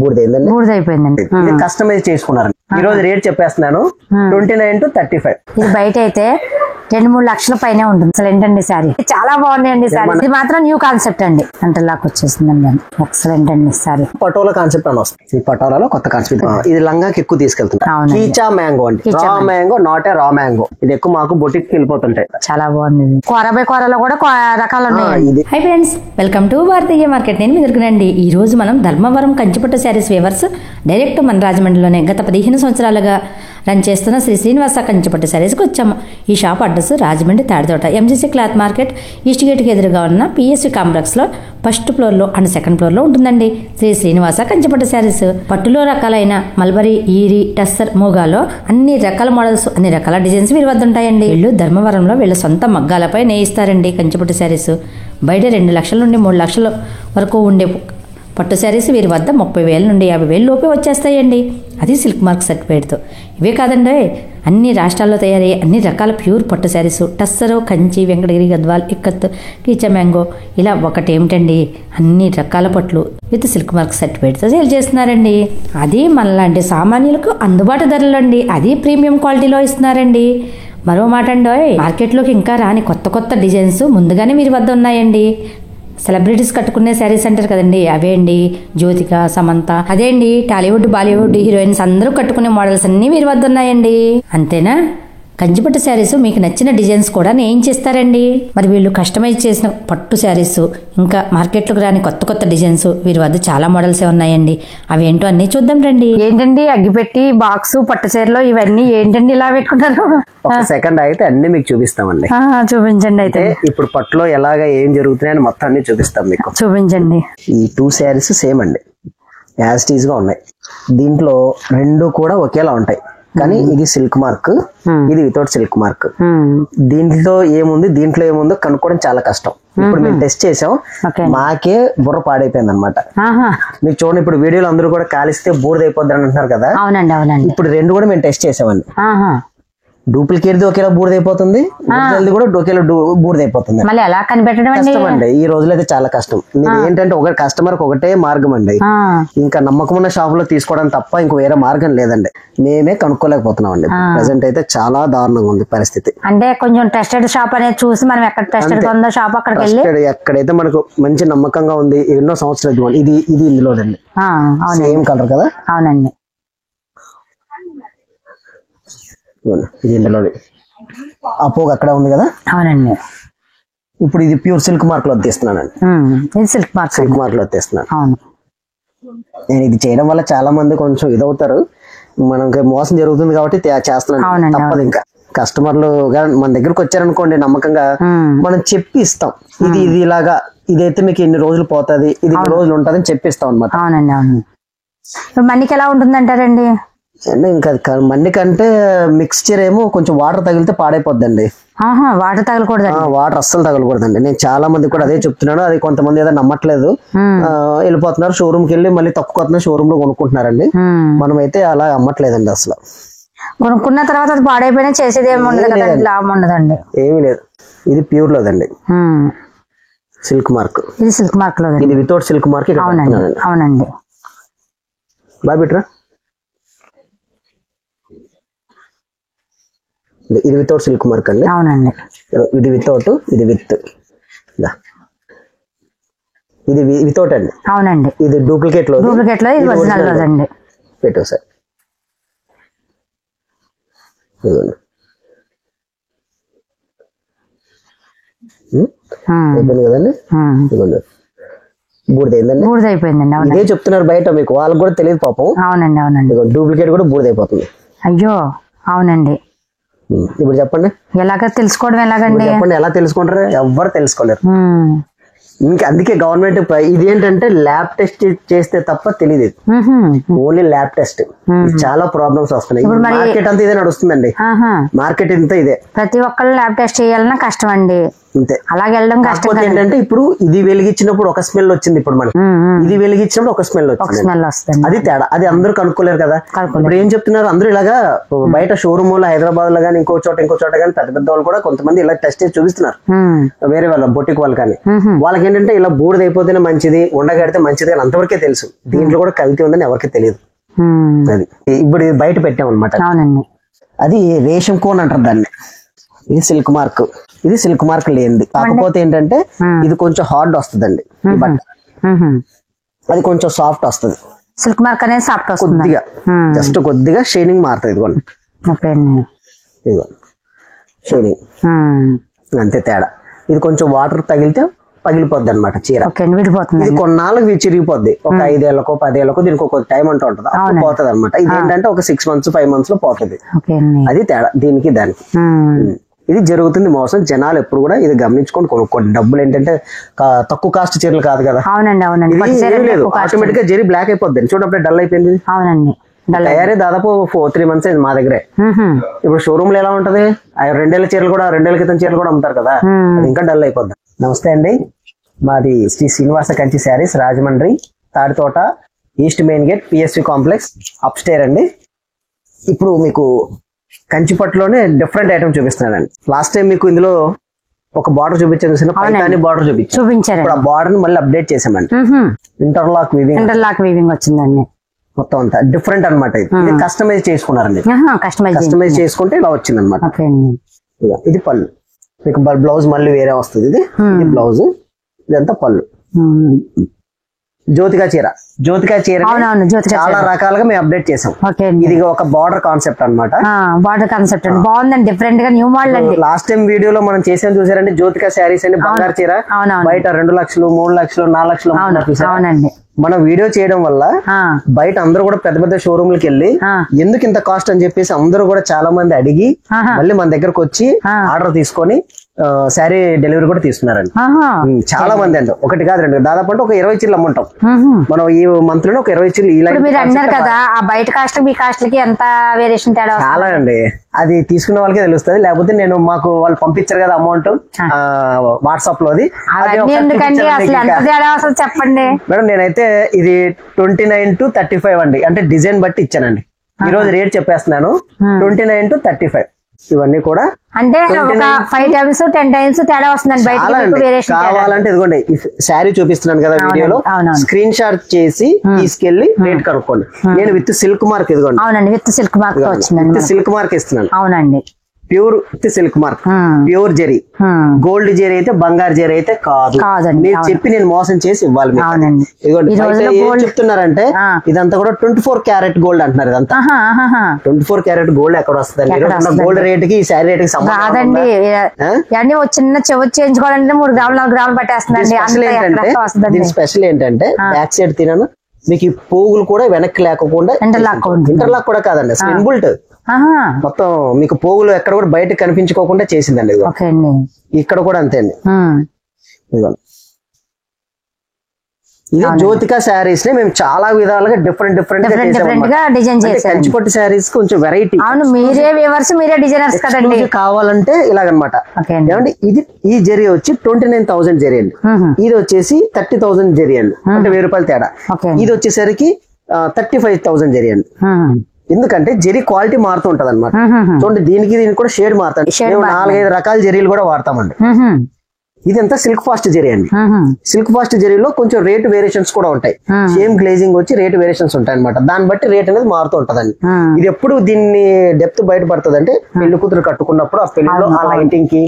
బూడిదైందండి. బూడిదైపోయిందండి. ఇది కస్టమైజ్ చేసుకున్నారు. ఈ రోజు రేట్ చెప్పేస్తున్నాను 29 to 35. ఇది బయట అయితే 2-3 లక్షల పైనే ఉంటుంది. అసలు ఏంటండి సారీ చాలా బాగుంది అండి. సారీ ఇది మాత్రం న్యూ కాన్సెప్ట్ అండి. అంటలాగా వచ్చేసిందండి. ఎక్సలెంట్ అండి సారీ. పటోలా కాన్సెప్ట్ అని వస్తుంది. ఈ పటోలాలో కొత్త కాన్సెప్ట్. ఇది లంగాకి ఎక్కువ తీసుకెళ్తుంది. కీచా మ్యాంగో అండి. Raw mango, not a raw mango. ఇది ఎక్కువ మాకు బొటిక్ వెళ్ళిపోతుంటాయి. చాలా బాగుంది. కూర బై కూరలో కూడా రకాలు ఉన్నాయి. Hi friends, welcome to Bharatiya market. నేను మీ దగ్గరండి. ఈ రోజు మనం ధర్మవరం కంచిపట్టు శారీస్ వేవర్స్ డైరెక్ట్ మన రాజమండ్రిలోనే గత 15 సంవత్సరాలుగా రన్ చేస్తున్న శ్రీ శ్రీనివాస కంచిపట్టు శారీస్కి వచ్చాము. ఈ shop address Rajahmundry Tadithota MGC cloth market east గేట్కి ఎదురుగా ఉన్న పిఎస్వి కాంప్లెక్స్లో ఫస్ట్ ఫ్లోర్లో అండ్ సెకండ్ ఫ్లోర్లో ఉంటుందండి శ్రీ శ్రీనివాస కంచిపట్టు శారీస్. పట్టులో రకాలైన మల్బరీ, ఈరి, టస్సర్, మూగాలో అన్ని రకాల మోడల్స్, అన్ని రకాల డిజైన్స్ వీరి వద్ద ఉంటాయండి. వీళ్ళు ధర్మవరంలో వీళ్ళ సొంత మగ్గాలపై నేయిస్తారండి కంచిపట్టు శారీస్. బయట 2 లక్షల నుండి 3 లక్షల వరకు ఉండే పట్టు శారీస్ వీరి వద్ద 30,000 నుండి 50,000 లోపే వచ్చేస్తాయండి. అది సిల్క్ మార్క్ సర్టిఫికేట్తో. ఇవే కాదండి, అన్ని రాష్ట్రాల్లో తయారయ్యే అన్ని రకాల ప్యూర్ పట్టు శారీస్, టస్సరు, కంచి, వెంకటగిరి, గద్వాల్, ఇక్కత్, కీచా మ్యాంగో ఇలా ఒకటేమిటండి అన్ని రకాల పట్లు విత్ సిల్క్ మార్క్ సర్టిఫికేట్తో సేల్ చేస్తున్నారండి. అది మనలాంటి సామాన్యులకు అందుబాటు ధరలు అండి. అది ప్రీమియం క్వాలిటీలో ఇస్తున్నారండి. మరో మాట అండి, మార్కెట్లోకి ఇంకా రాని కొత్త కొత్త డిజైన్స్ ముందుగానే వీరి వద్ద ఉన్నాయండి. సెలబ్రిటీస్ కట్టుకునే శారీస్ అంటారు కదండి, అవే అండి. జ్యోతిక, సమంత, అదే అండి టాలీవుడ్, బాలీవుడ్ హీరోయిన్స్ అందరూ కట్టుకునే మోడల్స్ అన్ని వీరి వద్ద ఉన్నాయండి. అంతేనా, కంచిపట్టు శారీస్ మీకు నచ్చిన డిజైన్స్ కూడా నేయించేస్తారండి. మరి వీళ్ళు కస్టమైజ్ చేసిన పట్టు శారీస్ ఇంకా మార్కెట్లోకి రాని కొత్త కొత్త డిజైన్స్ వీరి వద్ద చాలా మోడల్స్ ఉన్నాయండి. అవి ఏంటో అన్ని చూద్దాం రండి. ఏంటండి అగ్గిపెట్టి బాక్స్ పట్టు చీరలో ఇవన్నీ ఏంటండి ఇలా పెట్టుకుంటారు? ఒక సెకండ్ అయితే అన్ని మీకు చూపిస్తామండి. చూపించండి. అయితే ఇప్పుడు పట్టులో ఎలాగా ఏం జరుగుతున్నాయని మొత్తం అన్ని చూపిస్తాం మీకు. చూపించండి. ఈ 2 శారీస్ సేమ్ అండి, యాజ్ టీజ్ గా ఉన్నాయి. దీంట్లో 2 కూడా ఒకేలా ఉంటాయి. కానీ ఇది సిల్క్ మార్క్, ఇది వితౌట్ సిల్క్ మార్క్. దీంట్లో ఏముందో కనుక్కోవడం చాలా కష్టం. ఇప్పుడు మేము టెస్ట్ చేసాం, మాకే బుర్ర పాడైపోయింది అనమాట. మీకు చూడండి, ఇప్పుడు వీడియోలో అందరూ కూడా కాలిస్తే బూడిదైపోద్ది అని అంటున్నారు కదా. ఇప్పుడు 2 కూడా మేము టెస్ట్ చేసామండి. డూప్లికేట్ ఒకేలా బూడిదైపోతుంది, కూడా ఒకేలా బూడిదైపోతుంది. మళ్ళీ ఎలా కనిపెట్టడం కష్టం అండి. ఈ రోజులో అయితే చాలా కష్టం. ఏంటంటే ఒక కస్టమర్ ఒకటే మార్గం అండి, ఇంకా నమ్మకం ఉన్న షాప్ లో తీసుకోవడం తప్ప ఇంకో వేరే మార్గం లేదండి. మేమే కనుక్కోలేకపోతున్నాం అండి. ప్రెసెంట్ అయితే చాలా దారుణంగా ఉంది పరిస్థితి. అంటే కొంచెం టెస్టెడ్ షాప్ అనేది చూసి మనం ఎక్కడ టెస్టెడ్ ఉందో షాప్ అక్కడికి వెళ్ళి ఎక్కడైతే మనకు మంచి నమ్మకంగా ఉంది, ఎన్నో సంవత్సరాలు ఇది ఇందులోనండి. సేమ్ కలర్ కదా. అవునండి. ఇది ఇందులో అపోగ్ అక్కడ ఉంది కదా. అవునండి. ఇప్పుడు ఇది ప్యూర్ సిల్క్ మార్క్ లో తీస్తున్నానండి. సిల్క్ మార్క్ లో తీస్తున్నాను. నేను ఇది చేయడం వల్ల చాలా మంది కొంచెం ఇదవుతారు, మనకి మోసం జరుగుతుంది కాబట్టి చేస్తున్నాను. తప్పదు. ఇంకా కస్టమర్లు మన దగ్గరకు వచ్చారనుకోండి, నమ్మకంగా మనం చెప్పి ఇస్తాం. ఇది ఇలాగా, ఇదైతే మీకు ఎన్ని రోజులు పోతుంది, ఇది ఇన్ని రోజులు ఉంటుంది అని చెప్పిస్తాం అనమాట. అవునండి. అవును. మనకి ఎలా ఉంటుంది అంటారండి? ఇంకా మన్నికంటే మిక్స్చర్ ఏమో కొంచెం వాటర్ తగిలితే పాడైపోద్దండి. వాటర్ తగలకూడదు, వాటర్ అస్సలు తగలకూడదండి. నేను చాలా మంది కూడా అదే చెప్తున్నాను. అది కొంతమంది ఏదో నమ్మట్లేదు, వెళ్ళిపోతున్నారు షోరూమ్ కి వెళ్ళి మళ్ళీ తక్కువ షోరూమ్ లో కొనుక్కుంటున్నారండి. మనం అయితే అలా అమ్మట్లేదండి. అసలు కొనుక్కున్న తర్వాత అది పాడైపోయినా చేసేది ఏమి ఉండదండి. ఏమీ లేదు. ఇది ప్యూర్ లోదండి, సిల్క్ మార్క్. ఇది సిల్క్ మార్క్ లో, ఇది వితౌట్ సిల్క్ మార్క్. అవునండి. బాగా బిట్రా. ఇది వితౌట్ సిల్క్ మార్క్ అండి. అవునండి. ఇది వితౌట్, ఇది విత్. ఇది వితౌట్ అండి. అవునండి. ఇది డూప్లికేట్ లో, ఇది ఒరిజినల్ లోదండి. పెట్టు సార్. అయిపోయింది కదండి. బూడిదైపోయిందండి. ఇదే చెప్తున్నారు బయట, మీకు వాళ్ళకి కూడా తెలియదు పాపం. అవునండి. అవునండి. డూప్లికేట్ కూడా బూడిదైపోతుంది. అయ్యో అవునండి. ఇప్పుడు చెప్పండి, ఎలాగ తెలుసుకోవడం ఎలాగండి? చెప్పండి, ఎలా తెలుసుకుంటారు? ఎవ్వరు తెలుసుకోలేరు. ఇంకా అందుకే గవర్నమెంట్ ఇది ఏంటంటే ల్యాబ్ టెస్ట్ చేస్తే తప్ప తెలియదు. Only lab test. చాలా ప్రాబ్లమ్స్ వస్తున్నాయి. మార్కెట్ అంతా ఇదే నడుస్తుందండి. మార్కెట్ ఇంత ఇదే. ప్రతి ఒక్కళ్ళు ల్యాబ్ టెస్ట్ చేయాలన్నా కష్టం అండి. అంతే. అలాగే వెళ్ళడం కష్టం. ఏంటంటే ఇప్పుడు ఇది వెలిగించినప్పుడు ఒక స్మెల్ వచ్చింది, ఇప్పుడు మనకి ఇది వెలిగించినప్పుడు ఒక స్మెల్ వచ్చింది. అది తేడా. అది అందరూ కనుక్కోలేరు కదా. ఇప్పుడు ఏం చెప్తున్నారు అందరూ, ఇలాగా బయట షోరూమ్ లో హైదరాబాద్ లో గానీ ఇంకో చోట కానీ పెద్ద పెద్ద వాళ్ళు కూడా కొంతమంది ఇలా టెస్ట్ చేసి చూపిస్తున్నారు, వేరే వాళ్ళ బొటిక్ వాళ్ళు కానీ. వాళ్ళకి ఏంటంటే ఇలా బూడిదైపోతేనే మంచిది, ఉండగడితే మంచిది అని అంతవరకే తెలుసు. దీంట్లో కూడా కల్తీ ఉందని ఎవరికి తెలియదు. అది ఇప్పుడు ఇది బయట పెట్టామన్నమాట. అది రేషం కోన్ అంటారు దాన్ని. ఇది సిల్క్ మార్క్. ఇది సిల్క్ మార్క్ లేనిది. కాకపోతే ఏంటంటే ఇది కొంచెం హార్డ్ వస్తుందండి ఈ బట్ట, అది కొంచెం సాఫ్ట్ వస్తుంది. సిల్క్ మార్క్ అనేది సాఫ్ట్ వస్తుంది కొద్దిగా, జస్ట్ కొద్దిగా షైనింగ్ మారుతుంది. ఇదిగోండి ఇదిగో షైనింగ్, అంతే తేడా. ఇది కొంచెం వాటర్ తగిలితే పగిలిపోద్ది అనమాట చీర. ఇది కొన్నాళ్ళకి చిరిగిపోద్ది. ఒక 5 ఏళ్లకో 10 ఏళ్లకో దీనికి ఒక టైం అంటూ ఉంటుంది, అప్పుడు పోతుంది అనమాట. ఇది ఏంటంటే ఒక 6 months 5 months లో పోతుంది. అది తేడా దీనికి దానికి. ఇది జరుగుతుంది మోసం. జనాలు ఎప్పుడు కూడా ఇది గమనించుకొని కొనుక్కోండి. డబ్బులు ఏంటంటే తక్కువ కాస్ట్ చీరలు కాదు కదా. లేదు, ఆటోమేటిక్ గా జరీ బ్లాక్ అయిపోద్ది. చూడప్పుడు డల్ అయిపోయింది. తయారీ దాదాపు 3 months అయింది మా దగ్గరే. ఇప్పుడు షోరూమ్ లో ఎలా ఉంటది, 2 ఏళ్ల చీరలు కూడా 2 ఏళ్ల క్రితం చీరలు కూడా అమ్ముతారు కదా, అది ఇంకా డల్ అయిపోద్ది. నమస్తే అండి, మాది Sri Srinivasa Kanchi sarees, Rajahmundry, Taditota, east main gate, PSV complex, up stair అండి. ఇప్పుడు మీకు కంచిపట్టులోనే డిఫరెంట్ ఐటమ్ చూపిస్తున్నానండి. లాస్ట్ టైం మీకు ఇందులో ఒక బార్డర్ చూపించాను, పైతాని బార్డర్ చూపించారు. ఇప్పుడు ఆ బార్డర్ మళ్ళీ అప్డేట్ చేసామండి. ఇంటర్లాక్ వీవింగ్ వచ్చిందండి. మొత్తం అంతా డిఫరెంట్ అనమాట. ఇది కస్టమైజ్ చేసుకున్నారండి. కస్టమైజ్ చేసుకుంటే ఇలా వచ్చింది అనమాట. ఇది పళ్ళు. మీకు బ్లౌజ్ మళ్ళీ వేరే వస్తుంది. ఇది బ్లౌజ్, ఇదంతా పళ్ళు. జ్యోతికా చీర చాలా రకాలుగా మేము అప్డేట్ చేసాం. ఇది ఒక బార్డర్ కాన్సెప్ట్ అన్నమాట. బార్డర్ కాన్సెప్ట్ బాగుందండి, డిఫరెంట్ గా న్యూ మోడల్ అండి. లాస్ట్ టైం వీడియోలో మనం చేసాం చూసారండి, జ్యోతికా శారీస్ అండి. బంగారు చీర బయట 2 లక్షలు 3 లక్షలు 4 లక్షలు. మనం వీడియో చేయడం వల్ల బయట అందరూ కూడా పెద్ద పెద్ద షోరూమ్లకి వెళ్ళి ఎందుకు ఇంత కాస్ట్ అని చెప్పేసి అందరూ కూడా చాలా మంది అడిగి మళ్ళీ మన దగ్గరకు వచ్చి ఆర్డర్ తీసుకొని శారీ డెలివరీ కూడా తీసుకున్నారండి. చాలా మంది అండి, ఒకటి కాదు 2, దాదాపు అంటే ఒక 20 చీరలు అమ్ముంటాం మనం ఈ మంత్ లో. ఒక 20 చీరలు ఇలా కదా. ఆ బయట కాస్ట్ మీ కాస్ట్ కి ఎంత వేరియేషన్ తేడా చాలా అండి. అది తీసుకున్న వాళ్ళకే తెలుస్తుంది. లేకపోతే నేను మాకు వాళ్ళు పంపించారు కదా అమౌంట్ వాట్సాప్ లోది, చెప్పండి మేడం. నేనైతే ఇది 29 to 35 అండి, అంటే డిజైన్ బట్టి ఇచ్చానండి. ఈ రోజు రేట్ చెప్పేస్తున్నాను, 29 to 35. ఇవన్నీ కూడా అంటే 5 times 10 times తేడా వస్తుందండి బయట. కావాలంటే ఇదిగోండి శారీ చూపిస్తున్నాను కదా వీడియోలో, స్క్రీన్ షాట్ చేసి తీసుకెళ్లి రేట్ కనుక్కోండి. నేను విత్ సిల్క్ మార్క్, ఇదిగోండి. అవునండి, విత్ సిల్క్ మార్క్ వచ్చిందండి. విత్ సిల్క్ మార్క్ ఇస్తున్నాను. అవునండి, pure with silk mark, pure zari. Gold zari అయితే బంగారు జరీ అయితే కాదు. మీరు చెప్పి నేను మోసం చేసి ఇవ్వాలి. ఏం చెప్తున్నారంటే ఇదంతా కూడా 24 క్యారెట్ గోల్డ్ అంటున్నారు. ఇదంతా 24 క్యారెట్ గోల్డ్ ఎక్కడ వస్తుంది? గోల్డ్ రేట్ కి ఈ శారీ రేట్ కి సంబంధం చిన్న చెవు చేయించుకోవాలంటే 3 గ్రాములు 4 గ్రాములు పట్టేస్తుంది. దీని స్పెషల్ ఏంటంటే బ్యాక్ సైడ్ తినను మీకు ఈ పోగులు కూడా వెనక్కి లేకుండా, ఇంటర్లాక్ కూడా కాదండి, ఇన్బుల్ట్ మొత్తం మీకు పోగులు ఎక్కడ కూడా బయట కనిపించుకోకుండా చేసిందండి. ఇక్కడ కూడా అంతే అండి. ఇది జ్యోతికా శారీస్ ని మేము చాలా విధాలుగా డిఫరెంట్ గా డిజైన్ చేసాం. కంచిపట్టు శారీస్ కొంచెం వెరైటీ. అవును, మీరే డిజైనర్స్ కదండి. కావాలంటే ఇలాగనమాట. ఏమంటే ఇది ఈ జరీ వచ్చి 29,000 జరీ అండి. ఇది వచ్చేసి 30,000 జరీ అండి, అంటే 1000 రూపాయలు తేడా. ఇది వచ్చేసరికి 35,000 జరీ అండి. ఎందుకంటే జరీ క్వాలిటీ మారుతూ ఉంటది అనమాట. చూడండి, దీనికి కూడా షేడ్ మారుతాం. 4-5 రకాల జరీలు కూడా వాడతామండి. ఇదంతా సిల్క్ ఫాస్ట్ జరీ అండి. సిల్క్ ఫాస్ట్ జరీలో కొంచెం రేట్ వేరియేషన్స్ కూడా ఉంటాయి. సేమ్ గ్లేజింగ్ వచ్చి రేట్ వేరియేషన్స్ ఉంటాయి అనమాట. దాన్ని బట్టి రేట్ అనేది మారుతూ ఉంటదండి. ఇది ఎప్పుడు దీన్ని డెప్త్ బయటపడుతుంది అంటే పెళ్లి కూతురు కట్టుకున్నప్పుడు ఆ పెళ్లిలో ఆ లైటింగ్ కి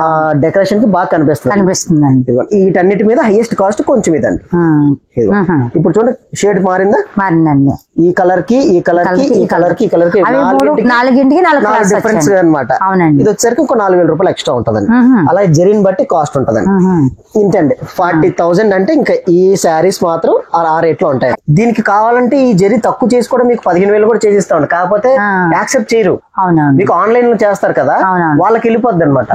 ఆ డెకరేషన్ కి బాగా కనిపిస్తుంది. వీటన్నిటి మీద హైయెస్ట్ కాస్ట్ కొంచెం ఇదండి. ఇప్పుడు చూడండి, షేడ్ మారిందండి. ఈ కలర్ కి ఈ కలర్ కి ఈ కలర్ కి ఈ కలర్ కి 4 డిఫరెన్స్ అనమాట. ఇది వచ్చేసరికి ఇంకో 4,000 రూపాయలు ఎక్స్ట్రా ఉంటదండి. అలా జరీని బట్టి కాస్ట్ ఉంటదండి. ఇంతండి 40,000 అంటే ఇంకా ఈ శారీస్ మాత్రం ఆ రేట్ లో ఉంటాయి. దీనికి కావాలంటే ఈ జరీ తక్కువ చేసి కూడా మీకు 15,000 కూడా చేసిస్తాం. కాకపోతే యాక్సెప్ట్ చేయరు. మీకు ఆన్లైన్ లో చేస్తారు కదా, వాళ్ళకి వెళ్ళిపోద్ది అనమాట.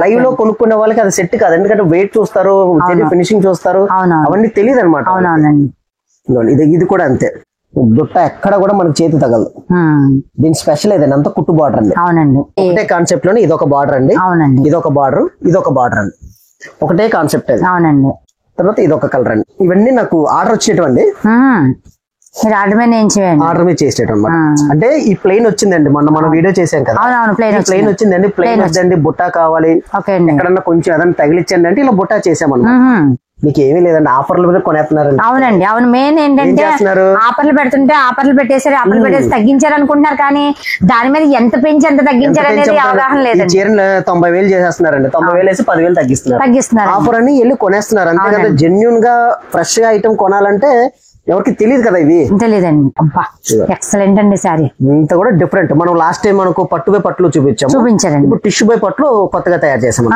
లైవ్ లో కొనుక్కునే వాళ్ళకి అది సెట్ కాదు. ఎందుకంటే వెయిట్ చూస్తారు, జరీ ఫినిషింగ్ చూస్తారు, అవన్నీ తెలియదు అనమాట. ఇది కూడా అంతే. దుట్ట ఎక్కడ కూడా మనకి చేతి తగలదు. దీని స్పెషల్ ఏదైనా అంతా కుట్టు బార్డర్ అండి. ఒకటే కాన్సెప్ట్ లోనే ఇదొక బార్డర్ అండి, ఇదొక బార్డర్, ఇదొక బార్డర్ అండి. ఒకటే కాన్సెప్ట్ అది. తర్వాత ఇదొక కలర్ అండి. ఇవన్నీ నాకు ఆర్డర్ వచ్చినటువంటి మీరు ఆర్డర్ మీద వేయించేయండి. ఆర్డర్ మీద చేసేటం అనమాట. అంటే ఈ ప్లెయిన్ వచ్చిందండి, మనం వీడియో చేసాం కదా, అవునవును ప్లెయిన్ వచ్చిందండి. ప్లెయిన్ వద్దండి బుట్టా కావాలి, ఎక్కడన్నా కొంచెం ఏదైనా తగిలించండి అంటే ఇలా బుట్టా చేసామన్నమాట. మీకు ఏమీ లేదండి, ఆఫర్లు మీద కొనేస్తున్నారు. అవునండి, అవును. మెయిన్ ఏంటంటే ఆఫర్లు పెడుతుంటే ఆఫర్లు పెట్టేసారు, ఆఫర్లు పెట్టేసి తగ్గించారు అనుకుంటున్నారు, కానీ దాని మీద ఎంత పెంచి ఎంత తగ్గించారు అనేది అవగాహన లేదు. చీరలు 90,000 చేసేస్తున్నారండి, 90,000 వేసి 10,000 తగ్గిస్తున్నారు. ఆఫర్ అని వెళ్ళి కొనేస్తున్నారు అంతే కదా. జెన్యూన్ గా ఫ్రెష్ గా ఐటమ్ కొనాలంటే ఎవరికి తెలియదు కదా, ఇవి తెలియదండి. అబ్బా ఎక్సలెంట్ అండి సారీ. ఇంత కూడా డిఫరెంట్. మనం లాస్ట్ టైం మనకు పట్టు బై పట్లు చూపించారండి, ఇప్పుడు టిష్యూ బై పట్లు కొత్తగా తయారు చేసాం.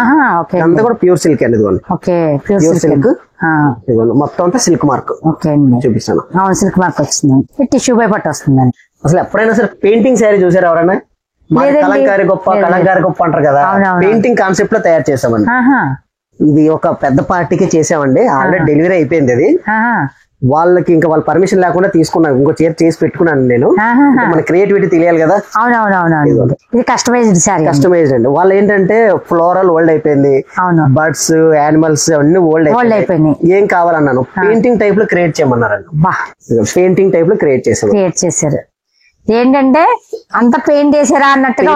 అంతా కూడా ప్యూర్ సిల్క్ అండి. ప్యూర్ సిల్క్ మొత్తం అంతా సిల్క్ మార్క్ చూపిస్తాను. అవును, సిల్క్ మార్క్ వచ్చిందండి, టిష్యూ బై పట్టు వస్తుందండి. అసలు ఎప్పుడైనా సరే పెయింటింగ్ శారీ చూసారు ఎవరైనా? కలంకారీ గొప్ప కలంకారీ గొప్ప అంటారు కదా, పెయింటింగ్ కాన్సెప్ట్ లో తయారు చేసామండి. ఇది ఒక పెద్ద పార్టీకి చేసామండి, ఆల్రెడీ డెలివరీ అయిపోయింది. అది వాళ్ళకి ఇంకా వాళ్ళ పర్మిషన్ లేకుండా తీసుకున్నాను, ఇంకో చీర చేసి పెట్టుకున్నాను నేను. మన క్రియేటివిటీ తెలియాలి కదా. కస్టమైజ్డ్ అండి. వాళ్ళు ఏంటంటే ఫ్లోరల్ ఓల్డ్ అయిపోయింది, బర్డ్స్ యానిమల్స్ అన్ని ఓల్డ్ అయిపోయింది. ఏం కావాలన్నాను, పెయింటింగ్ టైప్ లో క్రియేట్ చేయమన్నారండి. పెయింటింగ్ టైప్ లో క్రియేట్ చేశారు. ఏంటంటే అంత పెయింట్ చేసారా అన్నట్టుగా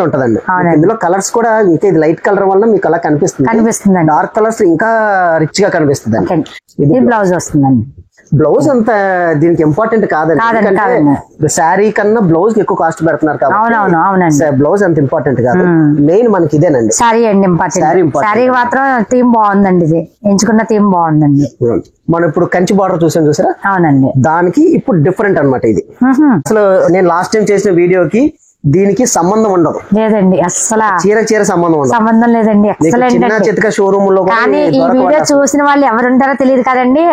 ఉంటదండి. ఇందులో కలర్స్ కూడా ఇంకా ఇది లైట్ కలర్ వల్ల మీకు అలా కనిపిస్తుంది. డార్క్ కలర్స్ ఇంకా రిచ్ గా కనిపిస్తుంది. ఇది బ్లౌజ్ వస్తుందండి. బ్లౌజ్ అంత దీనికి ఇంపార్టెంట్ కాదండి, శారీ కన్నా బ్లౌజ్ ఎక్కువ కాస్ట్ పెడుతున్నారు కాబట్టి బ్లౌజ్ అంత ఇంపార్టెంట్ కాదు. మెయిన్ మనకి ఇదేనండి, శారీ అండి ఇంపార్టెంట్. శారీ మాత్రం థీమ్ బాగుందండి, ఇది ఎంచుకున్న థీమ్ బాగుందండి. మనం ఇప్పుడు కంచి బార్డర్ చూసారా? అవునండి. దానికి ఇప్పుడు డిఫరెంట్ అన్నమాట ఇది. అసలు నేను లాస్ట్ టైం చేసిన వీడియోకి దీనికి సంబంధం ఉండదు లేదండి, అసలు చీర సంబంధం లేదండి. చిన్న చితక షోరూమ్ లో. కానీ ఈ వీడియో చూసిన వాళ్ళు ఎవరుంటారో తెలియదు కదండి,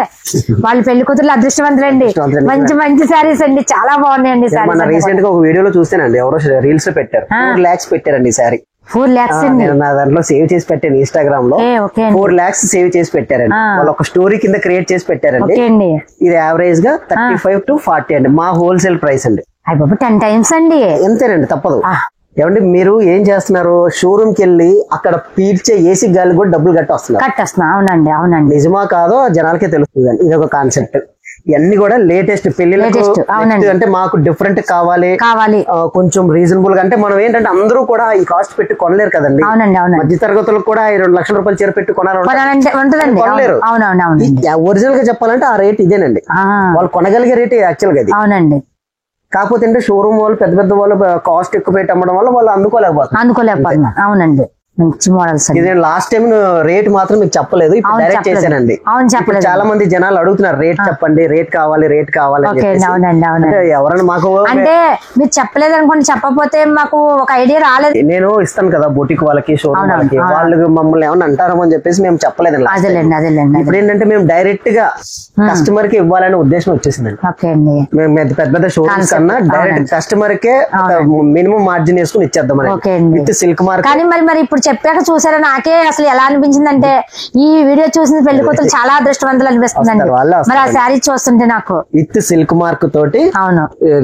వాళ్ళు పెళ్లి కూతురు అదృష్టవంతులండి. మంచి మంచి శారీస్ అండి, చాలా బాగున్నాయండి. రీసెంట్ గా ఒక వీడియోలో చూసానండి, ఎవరో రీల్స్ లో పెట్టారు, 4 lakhs పెట్టారండి ఈ శారీ. 4 lakhs నా దాంట్లో సేవ్ చేసి పెట్టాను ఇన్స్టాగ్రామ్ లో. 4 lakhs సేవ్ చేసి పెట్టారండి. వాళ్ళు ఒక స్టోరీ కింద క్రియేట్ చేసి పెట్టారండి. ఇది యావరేజ్ గా 35 to 40 అండి, మా హోల్సేల్ ప్రైస్ అండి. 10 times అండి. ఎంతేనండి, తప్పదు. ఏమంటే మీరు ఏం చేస్తున్నారు, షోరూమ్ కి వెళ్ళి అక్కడ పీల్చే ఏసీ గాలి కూడా డబ్బులు కట్టొస్తున్నా. అవునండి. నిజమా కాదో జనాలకే తెలుస్తుంది. ఇది ఒక కాన్సెప్ట్. ఇవన్నీ కూడా లేటెస్ట్ పెళ్లిలకు అంటే మాకు డిఫరెంట్ కావాలి, కొంచెం రీజనబుల్ గా. అంటే మనం ఏంటంటే అందరూ కూడా ఈ కాస్ట్ పెట్టి కొనలేరు కదండి. మధ్య తరగతులకు కూడా 2 లక్షల రూపాయలు చీర పెట్టి కొనలేరు. ఒరిజినల్ గా చెప్పాలంటే ఆ రేట్ ఇదేనండి, వాళ్ళు కొనగలిగే రేట్ యాక్చువల్ గా. అవునండి. కాకపోతే అంటే షోరూమ్ వాళ్ళు పెద్ద పెద్ద వాళ్ళు కాస్ట్ ఎక్కువ పెట్టి అమ్మడం వల్ల వాళ్ళు అందుకోలేకపోతున్నారు. అవునండి. మంచి మోడల్స్. ఇది లాస్ట్ టైం రేట్ మాత్రం మీకు చెప్పలేదు, ఇప్పుడు డైరెక్ట్ చేశానండి. ఇప్పుడు చాలా మంది జనాలు అడుగుతున్నారు, రేట్ చెప్పండి, రేట్ కావాలి. ఎవరైనా మాకు అంటే మీరు చెప్పలేదు అనుకోండి, చెప్పకపోతే మాకు ఒక ఐడియా రాలేదు. నేను ఇస్తాను కదా బొటిక్ వాళ్ళకి, షోరూమ్ వాళ్ళకి, వాళ్ళు మమ్మల్ని ఏమన్నా అంటారో అని చెప్పేసి మేము చెప్పలేదు. ఇప్పుడు ఏంటంటే మేము డైరెక్ట్ గా కస్టమర్ కి ఇవ్వాలనే ఉద్దేశం వచ్చేసిందండి. మేము పెద్ద పెద్ద షోరూమ్స్ కన్నా డైరెక్ట్ కస్టమర్ కే మినిమం మార్జిన్ వేసుకుని ఇచ్చేద్దామని విత్ సిల్క్ మార్క్. కానీ మరి ఇప్పుడు చెప్పాక చూసారా, నాకే అసలు ఎలా అనిపించింది అంటే ఈ వీడియో చూసిన పెళ్లి కూతురు చాలా అదృష్టవంతులు అనిపిస్తుందండి. మరి ఆ శారీ చూస్తుంటే నాకు విత్ సిల్క్ మార్క్ తోటి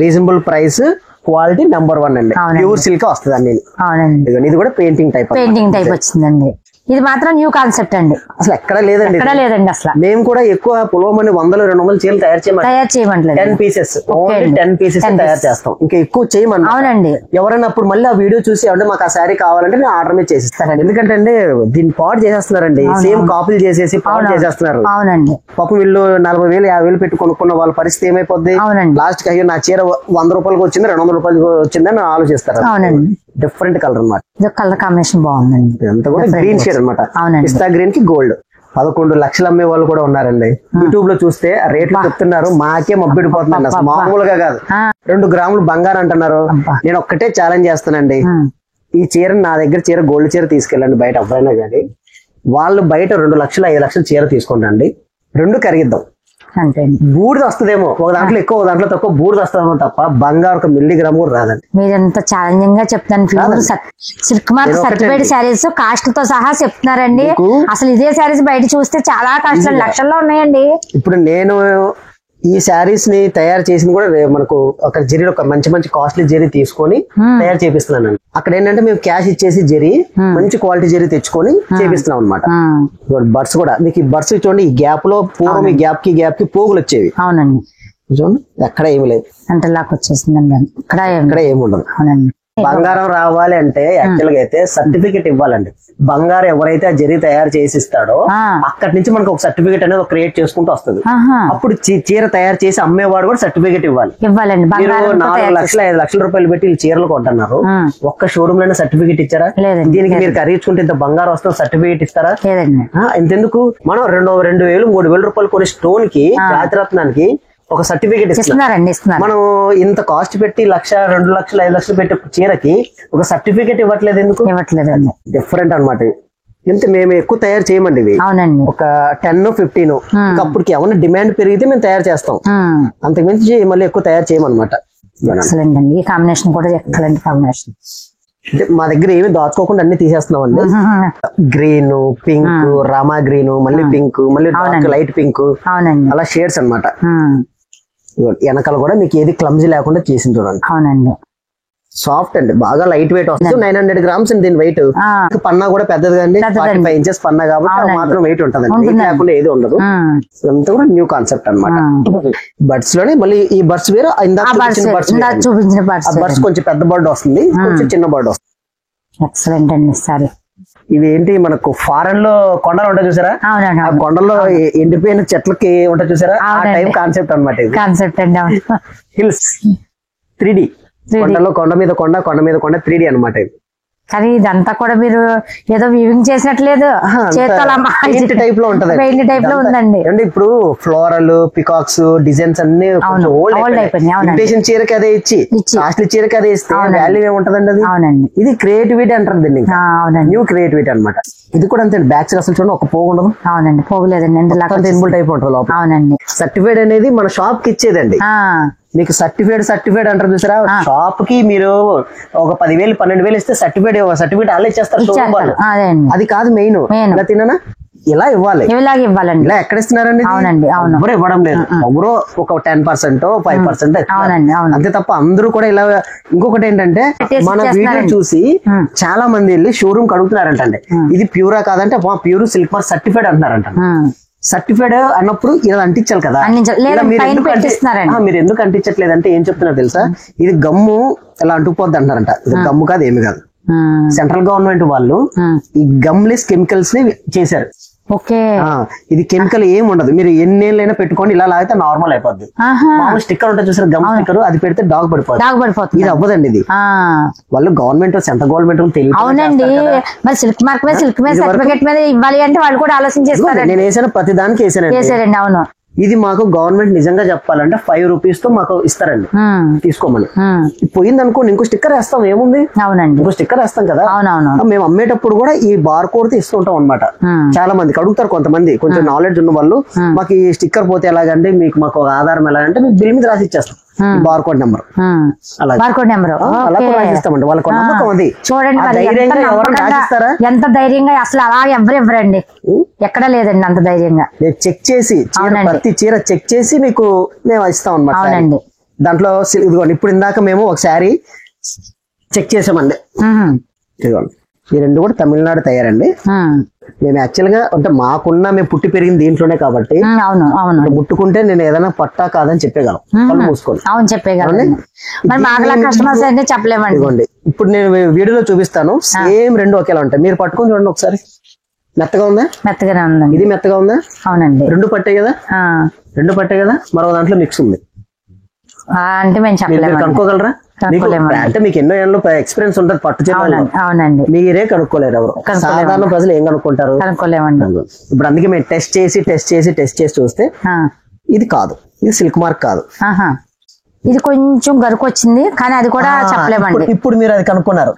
రీజనబుల్ ప్రైస్, క్వాలిటీ నెంబర్ 1 అండి. ప్యూర్ సిల్క్ వస్తుంది. అవునండి. ఇది కూడా పెయింటింగ్ టైప్ వచ్చిందండి. ఇది మాత్రం న్యూ కాన్సెప్ట్ అండి, అసలు ఎక్కడ లేదండి. అసలు మేము కూడా ఎక్కువ పొలవమని 100-200 చీరలు తయారు చేయమంటారు. 10 pieces ఓన్లీ 10 pieces తయారు చేస్తాం, ఇంకా ఎక్కువ చేయమని. అవునండి. ఎవరైనా అప్పుడు మళ్ళీ ఆ వీడియో చూసి అంటే మాకు ఆ శారీ కావాలంటే నేను ఆర్డర్ మీద చేసిస్తానండి. ఎందుకంటే అండి దీన్ని పాడు చేసేస్తున్నారండి, సేమ్ కాపీలు చేసేసి పాడు చేసేస్తున్నారు. అవునండి. పాపం వీళ్ళు 40,000-50,000 పెట్టి కొనుక్కున్న వాళ్ళ పరిస్థితి ఏమైపోద్ది, లాస్ట్ కి అయ్యో నా చీర 100 రూపాయలకు వచ్చింది, 200 రూపాయలకు వచ్చిందని ఆలోచిస్తారు. డిఫరెంట్ కలర్ అన్నమాట. కలర్ కాంబినేషన్ బాగుందండి. ఇదంతా కూడా గ్రీన్ షేడ్ అనమాట, పిస్తా గ్రీన్ కి గోల్డ్. 11 లక్షలు అమ్మే వాళ్ళు కూడా ఉన్నారండి. యూట్యూబ్ లో చూస్తే రేట్లు చెప్తున్నారు, మాకే మబ్బిడిపోతుందండి. అసలు మామూలుగా కాదు. 2 గ్రాములు బంగారం అంటున్నారు. నేను ఒక్కటే ఛాలెంజ్ చేస్తానండి, ఈ చీర నా దగ్గర చీర గోల్డ్ చీర తీసుకెళ్ళండి బయట ఎవరైనా కానీ, వాళ్ళు బయట 2 లక్షలు 5 లక్షలు చీర తీసుకుంటండి, 2 కరిగిద్దాం. బూడిద వస్తుందేమో, ఒక దాంట్లో ఎక్కువ, ఒక దాంట్లో తక్కువ బూడిద వస్తుందేమో తప్ప బంగారు 1 మిల్లీగ్రామ్ కూడా రాదండి. మీరంతా ఛాలెంజింగ్ గా చెప్తాను. Silk mark certified saris cost తో సహా చెప్తున్నారండి. అసలు ఇదే శారీస్ బయట చూస్తే చాలా కాస్ట్, లక్షల్లో ఉన్నాయండి. ఇప్పుడు నేను ఈ శారీస్ ని తయారు చేసింది కూడా మనకు ఒక జరీలో ఒక మంచి కాస్ట్లీ జరీ తీసుకొని తయారు చేపిస్తున్నాను. అక్కడ ఏంటంటే మేము క్యాష్ ఇచ్చేసి జరీ మంచి క్వాలిటీ జరీ తెచ్చుకొని చేపిస్తున్నాం అనమాట. బర్డ్స్ కూడా మీకు ఈ బర్డ్స్ చూడండి, ఈ గ్యాప్ లో పూర్వం ఈ గ్యాప్ కి పోగులు వచ్చేవి. అవునండి. చూడండి ఎక్కడ ఏమి లేదు, అంటే లాక్ వచ్చేసిందండి. ఇక్కడ ఏమి ఉండదు. అవునండి. బంగారం రావాలి అంటే యాక్చువల్ గా అయితే సర్టిఫికేట్ ఇవ్వాలండి. బంగారం ఎవరైతే ఆ జరి తయారు చేసి ఇస్తాడో అక్కడి నుంచి మనకు ఒక సర్టిఫికేట్ అనేది క్రియేట్ చేసుకుంటూ వస్తుంది. అప్పుడు చీర తయారు చేసి అమ్మేవాడు కూడా సర్టిఫికేట్ ఇవ్వాలండి. మీరు 4 లక్షలు 5 లక్షల రూపాయలు పెట్టి చీరలు కొంటున్నారు, ఒక్క షోరూమ్ లోనే సర్టిఫికేట్ ఇచ్చారా? దీనికి మీరు ఖరీదుకుంటే ఇంత బంగారం వస్తే సర్టిఫికేట్ ఇస్తారా? ఇంతెందుకు, మనం 2,000 3,000 రూపాయలు కొనే స్టోన్ కి జాతిరత్నానికి ఒక సర్టిఫికేట్ ఇస్తున్నారండి. మనం ఇంత కాస్ట్ పెట్టి 1,00,000 2 లక్షలు 5 లక్షలు పెట్టి చీరకి ఒక సర్టిఫికేట్ ఇవ్వట్లేదు. ఎందుకు ఇవ్వట్లేదు? డిఫరెంట్ అనమాట. ఇంత మేము ఎక్కువ తయారు చేయమండి ఇవి. ఒక 10 15 అప్పటికి ఏమన్నా డిమాండ్ పెరిగితే మేము తయారు చేస్తాం, అంతకుమించి మళ్ళీ ఎక్కువ తయారు చేయమన్నమాట. ఈ కాంబినేషన్ కూడా ఎక్సలెంట్ కాంబినేషన్. మా దగ్గర ఏమి దాచుకోకుండా అన్ని తీసేస్తున్నాం అండి. గ్రీన్, పింక్, రామా గ్రీన్, మళ్ళీ పింక్, మళ్ళీ లైట్ పింక్, అలా షేడ్స్ అన్నమాట. వెనకాల కూడా మీకు ఏది క్లమ్జీ లేకుండా చేసింది చూడండి. అవునండి. సాఫ్ట్ అండి, బాగా లైట్ వెయిట్ వస్తుంది. 900 గ్రామ్స్ అండి దీని వెయిట్. పన్నా కూడా పెద్దది అండి, 45 ఇంచెస్ పన్నా కాబట్టి మాత్రం వెయిట్ ఉంటుంది, వెయిట్ లేకుండా ఏది ఉండదు. ఇదంతా కూడా న్యూ కాన్సెప్ట్ అన్నమాట. బర్డ్స్ లోనే మళ్ళీ ఈ బర్డ్స్ వేరు, చూపించిన బర్డ్స్ కొంచెం పెద్ద బర్డ్ వస్తుంది, కొంచెం చిన్న బర్డ్ వస్తుంది. ఎక్సలెంట్ అండి. సరే, ఇవి ఏంటి మనకు ఫారెన్ లో కొండలు ఉంటాయి చూసారా, ఆ కొండల్లో ఎండిపోయిన చెట్లకి ఉంటాయి చూసారా, ఆ టైప్ కాన్సెప్ట్ అనమాట ఇది. కాన్సెప్ట్ అండి. హిల్స్ 3D, కొండలో కొండ మీద కొండ, కొండ మీద కొండ 3D అనమాట ఇది. కానీ ఇదంతా కూడా మీరు ఏదో వీవింగ్ చేసినట్లేదు, టైప్ లో ఉంటది, టైప్ లో ఉందండి. అంటే ఇప్పుడు ఫ్లోరల్, పికాక్స్ డిజైన్స్ అన్ని ఇమిటేషన్ చీరకి అదే ఇచ్చి కాస్ట్లీ చీరకి అదే ఇస్తే వాల్యూ ఏముంటదండి అది. అవునండి. ఇది క్రియేటివిటీ అంటారు దీన్ని, న్యూ క్రియేటివిటీ అనమాట. ఇది కూడా అంతే, బ్యాక్ సైడ్ అసలు చూడండి ఒక పోగు ఉండదు. అవునండి, పోగులేదండి, టెంపుల్ టైప్ ఉంటుంది లోపల. అవునండి. సర్టిఫైడ్ అనేది మన షాప్ కి ఇచ్చేదండి. మీకు సర్టిఫైడ్ అంటారు చూసారా, షాప్ కి మీరు ఒక 10,000 12,000 ఇస్తే సర్టిఫైడ్ అలా ఇచ్చేస్తారు. అది కాదు మెయిన్. ఇలా తిన్నా ఇలా ఇవ్వాలి, ఇవ్వాలండి. ఇలా ఎక్కడ ఇస్తున్నారండి? ఎవరు ఇవ్వడం లేదు, ఎవరో ఒక 10% 5% అంతే తప్ప అందరూ కూడా ఇలా. ఇంకొకటి ఏంటంటే మన వీడియో చూసి చాలా మంది వెళ్ళి షోరూమ్ కి అడుగుతున్నారంటండి, ఇది ప్యూరా కాదంటే ప్యూర్ సిల్క్ మార్క్ సర్టిఫైడ్ అంటున్నారంట. సర్టిఫైడ్ అన్నప్పుడు ఇలా అంటించాలి కదా, మీరు ఎందుకు అంటించట్లేదంటే ఏం చెప్తున్నారు తెలుసా, ఇది గమ్ము ఇలా అంటుకుపోద్ది అంటారంట. ఇది గమ్ము కాదు, ఏమి కాదు. సెంట్రల్ గవర్నమెంట్ వాళ్ళు ఈ గమ్లెస్ కెమికల్స్ ని చేశారు. ఇది కెమికల్ ఏం ఉండదు, మీరు ఎన్నేళ్ళైనా పెట్టుకోండి, ఇలా లాగితే నార్మల్ అయిపోద్ది. మామూలు స్టిక్కర్ ఉంటుంది చూసారు, గమ్ స్టిక్కర్, అది పెడితే డాగ్ పడిపోతుంది. ఇది అవ్వదండి. ఇది వాళ్ళు గవర్నమెంట్, సెంట్రల్ గవర్నమెంట్ తెలియదు. అవునండి, మరి సిల్క్ మార్క్ మీద సిల్క్ మీద సర్టిఫికేట్ మీద ఇవ్వాలి అంటే వాళ్ళు కూడా ఆలోచించేస్తారు. నేను వేసాను, ప్రతి దానికి వేసానండి. అవును. ఇది మాకు గవర్నమెంట్ నిజంగా చెప్పాలంటే 5 రూపీస్ తో మాకు ఇస్తారండి, తీసుకోమని. పోయింది అనుకోండి, ఇంకో స్టిక్కర్ వేస్తాం, ఏముంది. అవునండి, ఇంకో స్టిక్కర్ వేస్తాం కదా. మేము అమ్మేటప్పుడు కూడా ఈ బార్ కోడ్ ఇస్తుంటాం అనమాట. చాలా మందికి అడుగుతారు, కొంతమంది కొంచెం నాలెడ్జ్ ఉన్న వాళ్ళు, మాకు ఈ స్టిక్కర్ పోతే ఎలాగంటే మీకు మాకు ఆధారం ఎలాగంటే మీకు బిల్ మీద రాసి ఇచ్చేస్తాం బార్ కోడ్ నెంబర్. అలా రాసిస్తామండి, వాళ్ళకి నమ్మకం అది. చూడండి ఎంత ధైర్యంగా, అసలు అలా ఎవరు ఇవ్వరండి, ఎక్కడ లేదండి అంత ధైర్యంగా. చెక్ చేసి ప్రతి చీర చెక్ చేసి మీకు మేము ఇస్తాం అనమాట. దాంట్లో ఇదిగోండి, ఇప్పుడు ఇందాక మేము ఒక శారీ చెక్ చేసామండి. ఇదిగోండి, ఈ రెండు కూడా తమిళనాడు తయారండి. మేము యాక్చువల్ గా అంటే మాకున్న మేము పుట్టి పెరిగింది దీంట్లోనే కాబట్టి ముట్టుకుంటే నేను ఏదైనా పట్టా కాదని చెప్పగలం, కళ్ళు మూసుకోండి. ఇదిగోండి, ఇప్పుడు నేను వీడియోలో చూపిస్తాను, సేమ్ రెండు ఒకేలా ఉంటాయి. మీరు పట్టుకొని చూడండి ఒకసారి. మెత్తగా ఉందా? మెత్తగానే ఉందండి. ఇది మెత్తగా ఉందా? అవునండి. రెండు పట్టాయి కదా, మరో దాంట్లో మిక్స్ ఉంది అంటే మేము చెప్పలేము. కనుక్కోగలరా? అంటే మీకు ఎన్నో ఏళ్ళలో ఎక్స్పీరియన్స్ ఉంటుంది పట్టు చీరలు. అవునండి. మీరే కనుక్కోలేరు, ఎవరు సాధారణ ప్రజలు ఏం కనుక్కుంటారు? కనుక్కోలేమండి. ఇప్పుడు అందుకే మేము టెస్ట్ చేసి చూస్తే ఇది కాదు, ఇది సిల్క్ మార్క్ కాదు. ఇది కొంచెం గరుకు వచ్చింది, కానీ అది కూడా చెప్పలేమండి. ఇప్పుడు మీరు అది కనుక్కున్నారు,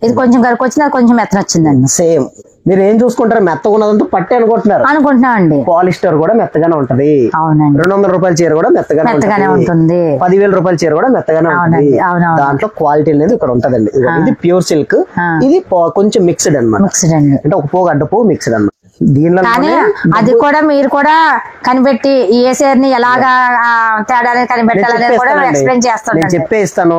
ఇది కొంచెం గరుకు వచ్చింది, అది కొంచెం మెత్తన వచ్చిందండి. సేమ్ మీరు ఏం చూసుకుంటారు, మెత్తగా ఉన్నదంతా పట్టే అనుకుంటున్నామండి. పాలిస్టర్ కూడా మెత్తగానే ఉంటది. అవునండి. 200 రూపాయల చీర కూడా మెత్తగానే ఉంటుంది. 10,000 రూపాయల చీర కూడా మెత్తగానే ఉంటుంది. దాంట్లో క్వాలిటీ అనేది ఇక్కడ ఉంటదండి. ఇది ప్యూర్ సిల్క్, ఇది కొంచెం మిక్స్డ్ అనమాట. అంటే ఒక పోగు అడ్డ పోగు మిక్స్డ్ అనమాట. దీనిలో కానీ అది కూడా మీరు కూడా కనిపెట్టి ఏ చీరని ఎలాగా తేడా కనిపెట్టాలనేది కూడా ఎక్స్ప్లెయిన్ చేస్తాను. నేను చెప్పేస్తాను.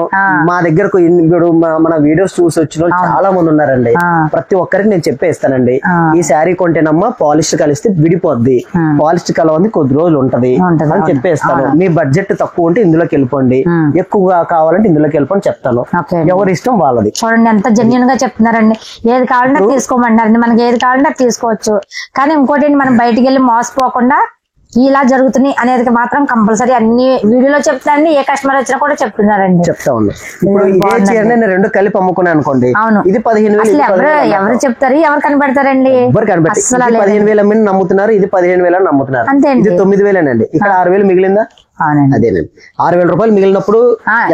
మా దగ్గరకు ఇప్పుడు మన వీడియోస్ చూసి వచ్చిన వాళ్ళు చాలా మంది ఉన్నారండి. ప్రతి ఒక్కరికి నేను చెప్పేస్తానండి. ఈ శారీ కొంటేనమ్మా పాలిస్ట్ కలిస్తే విడిపోద్ది, పాలిస్ట్ కలవంది కొద్ది రోజులు ఉంటది అని చెప్పేస్తాను. మీ బడ్జెట్ తక్కువ ఉంటే ఇందులోకి వెళ్ళిపోండి, ఎక్కువగా కావాలంటే ఇందులోకి వెళ్ళిపోండి చెప్తాను. ఎవరి ఇష్టం వాళ్ళది. చూడండి ఎంత జెన్యున్ గా చెప్తున్నారండి. ఏది కావాలంటే అది తీసుకోమంటారండి, మనకి ఏది కావాలంటే అది తీసుకోవచ్చు. కానీ ఇంకోటి మనం బయటికి వెళ్ళి మోసపోకుండా ఇలా జరుగుతున్నాయి అనేది మాత్రం కంపల్సరీ అన్ని వీడియోలో చెప్తానండి. ఏ కస్టమర్ వచ్చినా కూడా చెప్తున్నారండి. చెప్తా ఉంది. ఇప్పుడు ఇదే చీరని నేను రెండు కలిపి అమ్ముకున్నాను అనుకోండి. అవును, ఇది 15,000. ఎవరు చెప్తారు, ఎవరు కనబెడతారండి? 15,000 మంది నమ్ముతున్నారు, ఇది 15,000 నమ్ముతున్నారు. అంతే, ఇది 9,000 ఇక్కడ 6,000 మిగిలిందా? అదేనండి. 6,000 రూపాయలు మిగిలినప్పుడు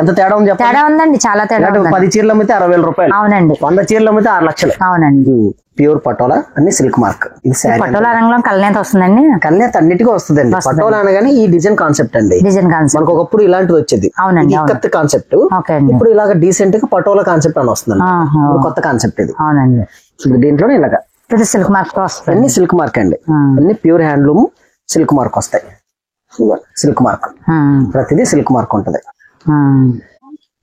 ఎంత తేడా ఉంది? తేడా ఉందండి, చాలా తేడా. 10 చీరలు అమ్మితే 60,000 రూపాయలు. అవునండి. 100 చీరలు అమ్మితే 6 లక్షలు. అవునండి. ప్యూర్ పటోలా అన్ని సిల్క్ మార్క్. ఇది పటోలా రంగులో కల్నేత వస్తుందండి. కల్నేత అన్నిటికీ వస్తుందండి. పటోలా అనగానే ఈ డిజైన్ కాన్సెప్ట్ అండి. డిజైన్ కాన్సెప్ట్ మనకు ఒకప్పుడు ఇలాంటిది వచ్చేది. అవునండి. ఇక్కత్ కాన్సెప్ట్. ఇప్పుడు ఇలాగ డీసెంట్ గా పటోలా కాన్సెప్ట్ అని వస్తుంది. కొత్త కాన్సెప్ట్ ఇది. అవునండి. దీంట్లోనే ఇలాగా సిల్క్ మార్క్ వస్తుంది. అన్ని సిల్క్ మార్క్ అండి. అన్ని ప్యూర్ హ్యాండ్లూమ్ సిల్క్ మార్క్ వస్తాయి. సిల్క్ మార్క్ ప్రతిదీ సిల్క్ మార్క్ ఉంటది.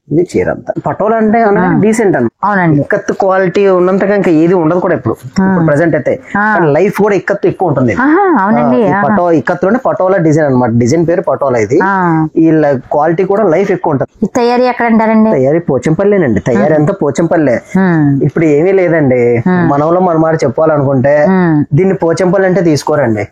ఇది చీర అంతా పటోలా అంటే డీసెంట్ అన్న. అవునండి. ఇక్కత్ క్వాలిటీ ఉన్నంతగా ఇంకా ఏది ఉండదు కూడా ఇప్పుడు ప్రెసెంట్ అయితే. లైఫ్ కూడా ఇక్కత్ ఎక్కువ ఉంటుంది. అవునండి. ఇక్కత్లోనే పటోలా డిజైన్ అనమాట. డిజైన్ పేరు పటోలా. ఇది ఈ క్వాలిటీ కూడా లైఫ్ ఎక్కువ ఉంటుంది. తయారీ ఎక్కడ అంటారండి? తయారీ పోచంపల్లేనండి. తయారీ అంతా పోచంపల్లే. ఇప్పుడు ఏమీ లేదండి. మనలో మన మాట చెప్పాలనుకుంటే దీన్ని పోచంపల్లి అంటే తీసుకోరండి.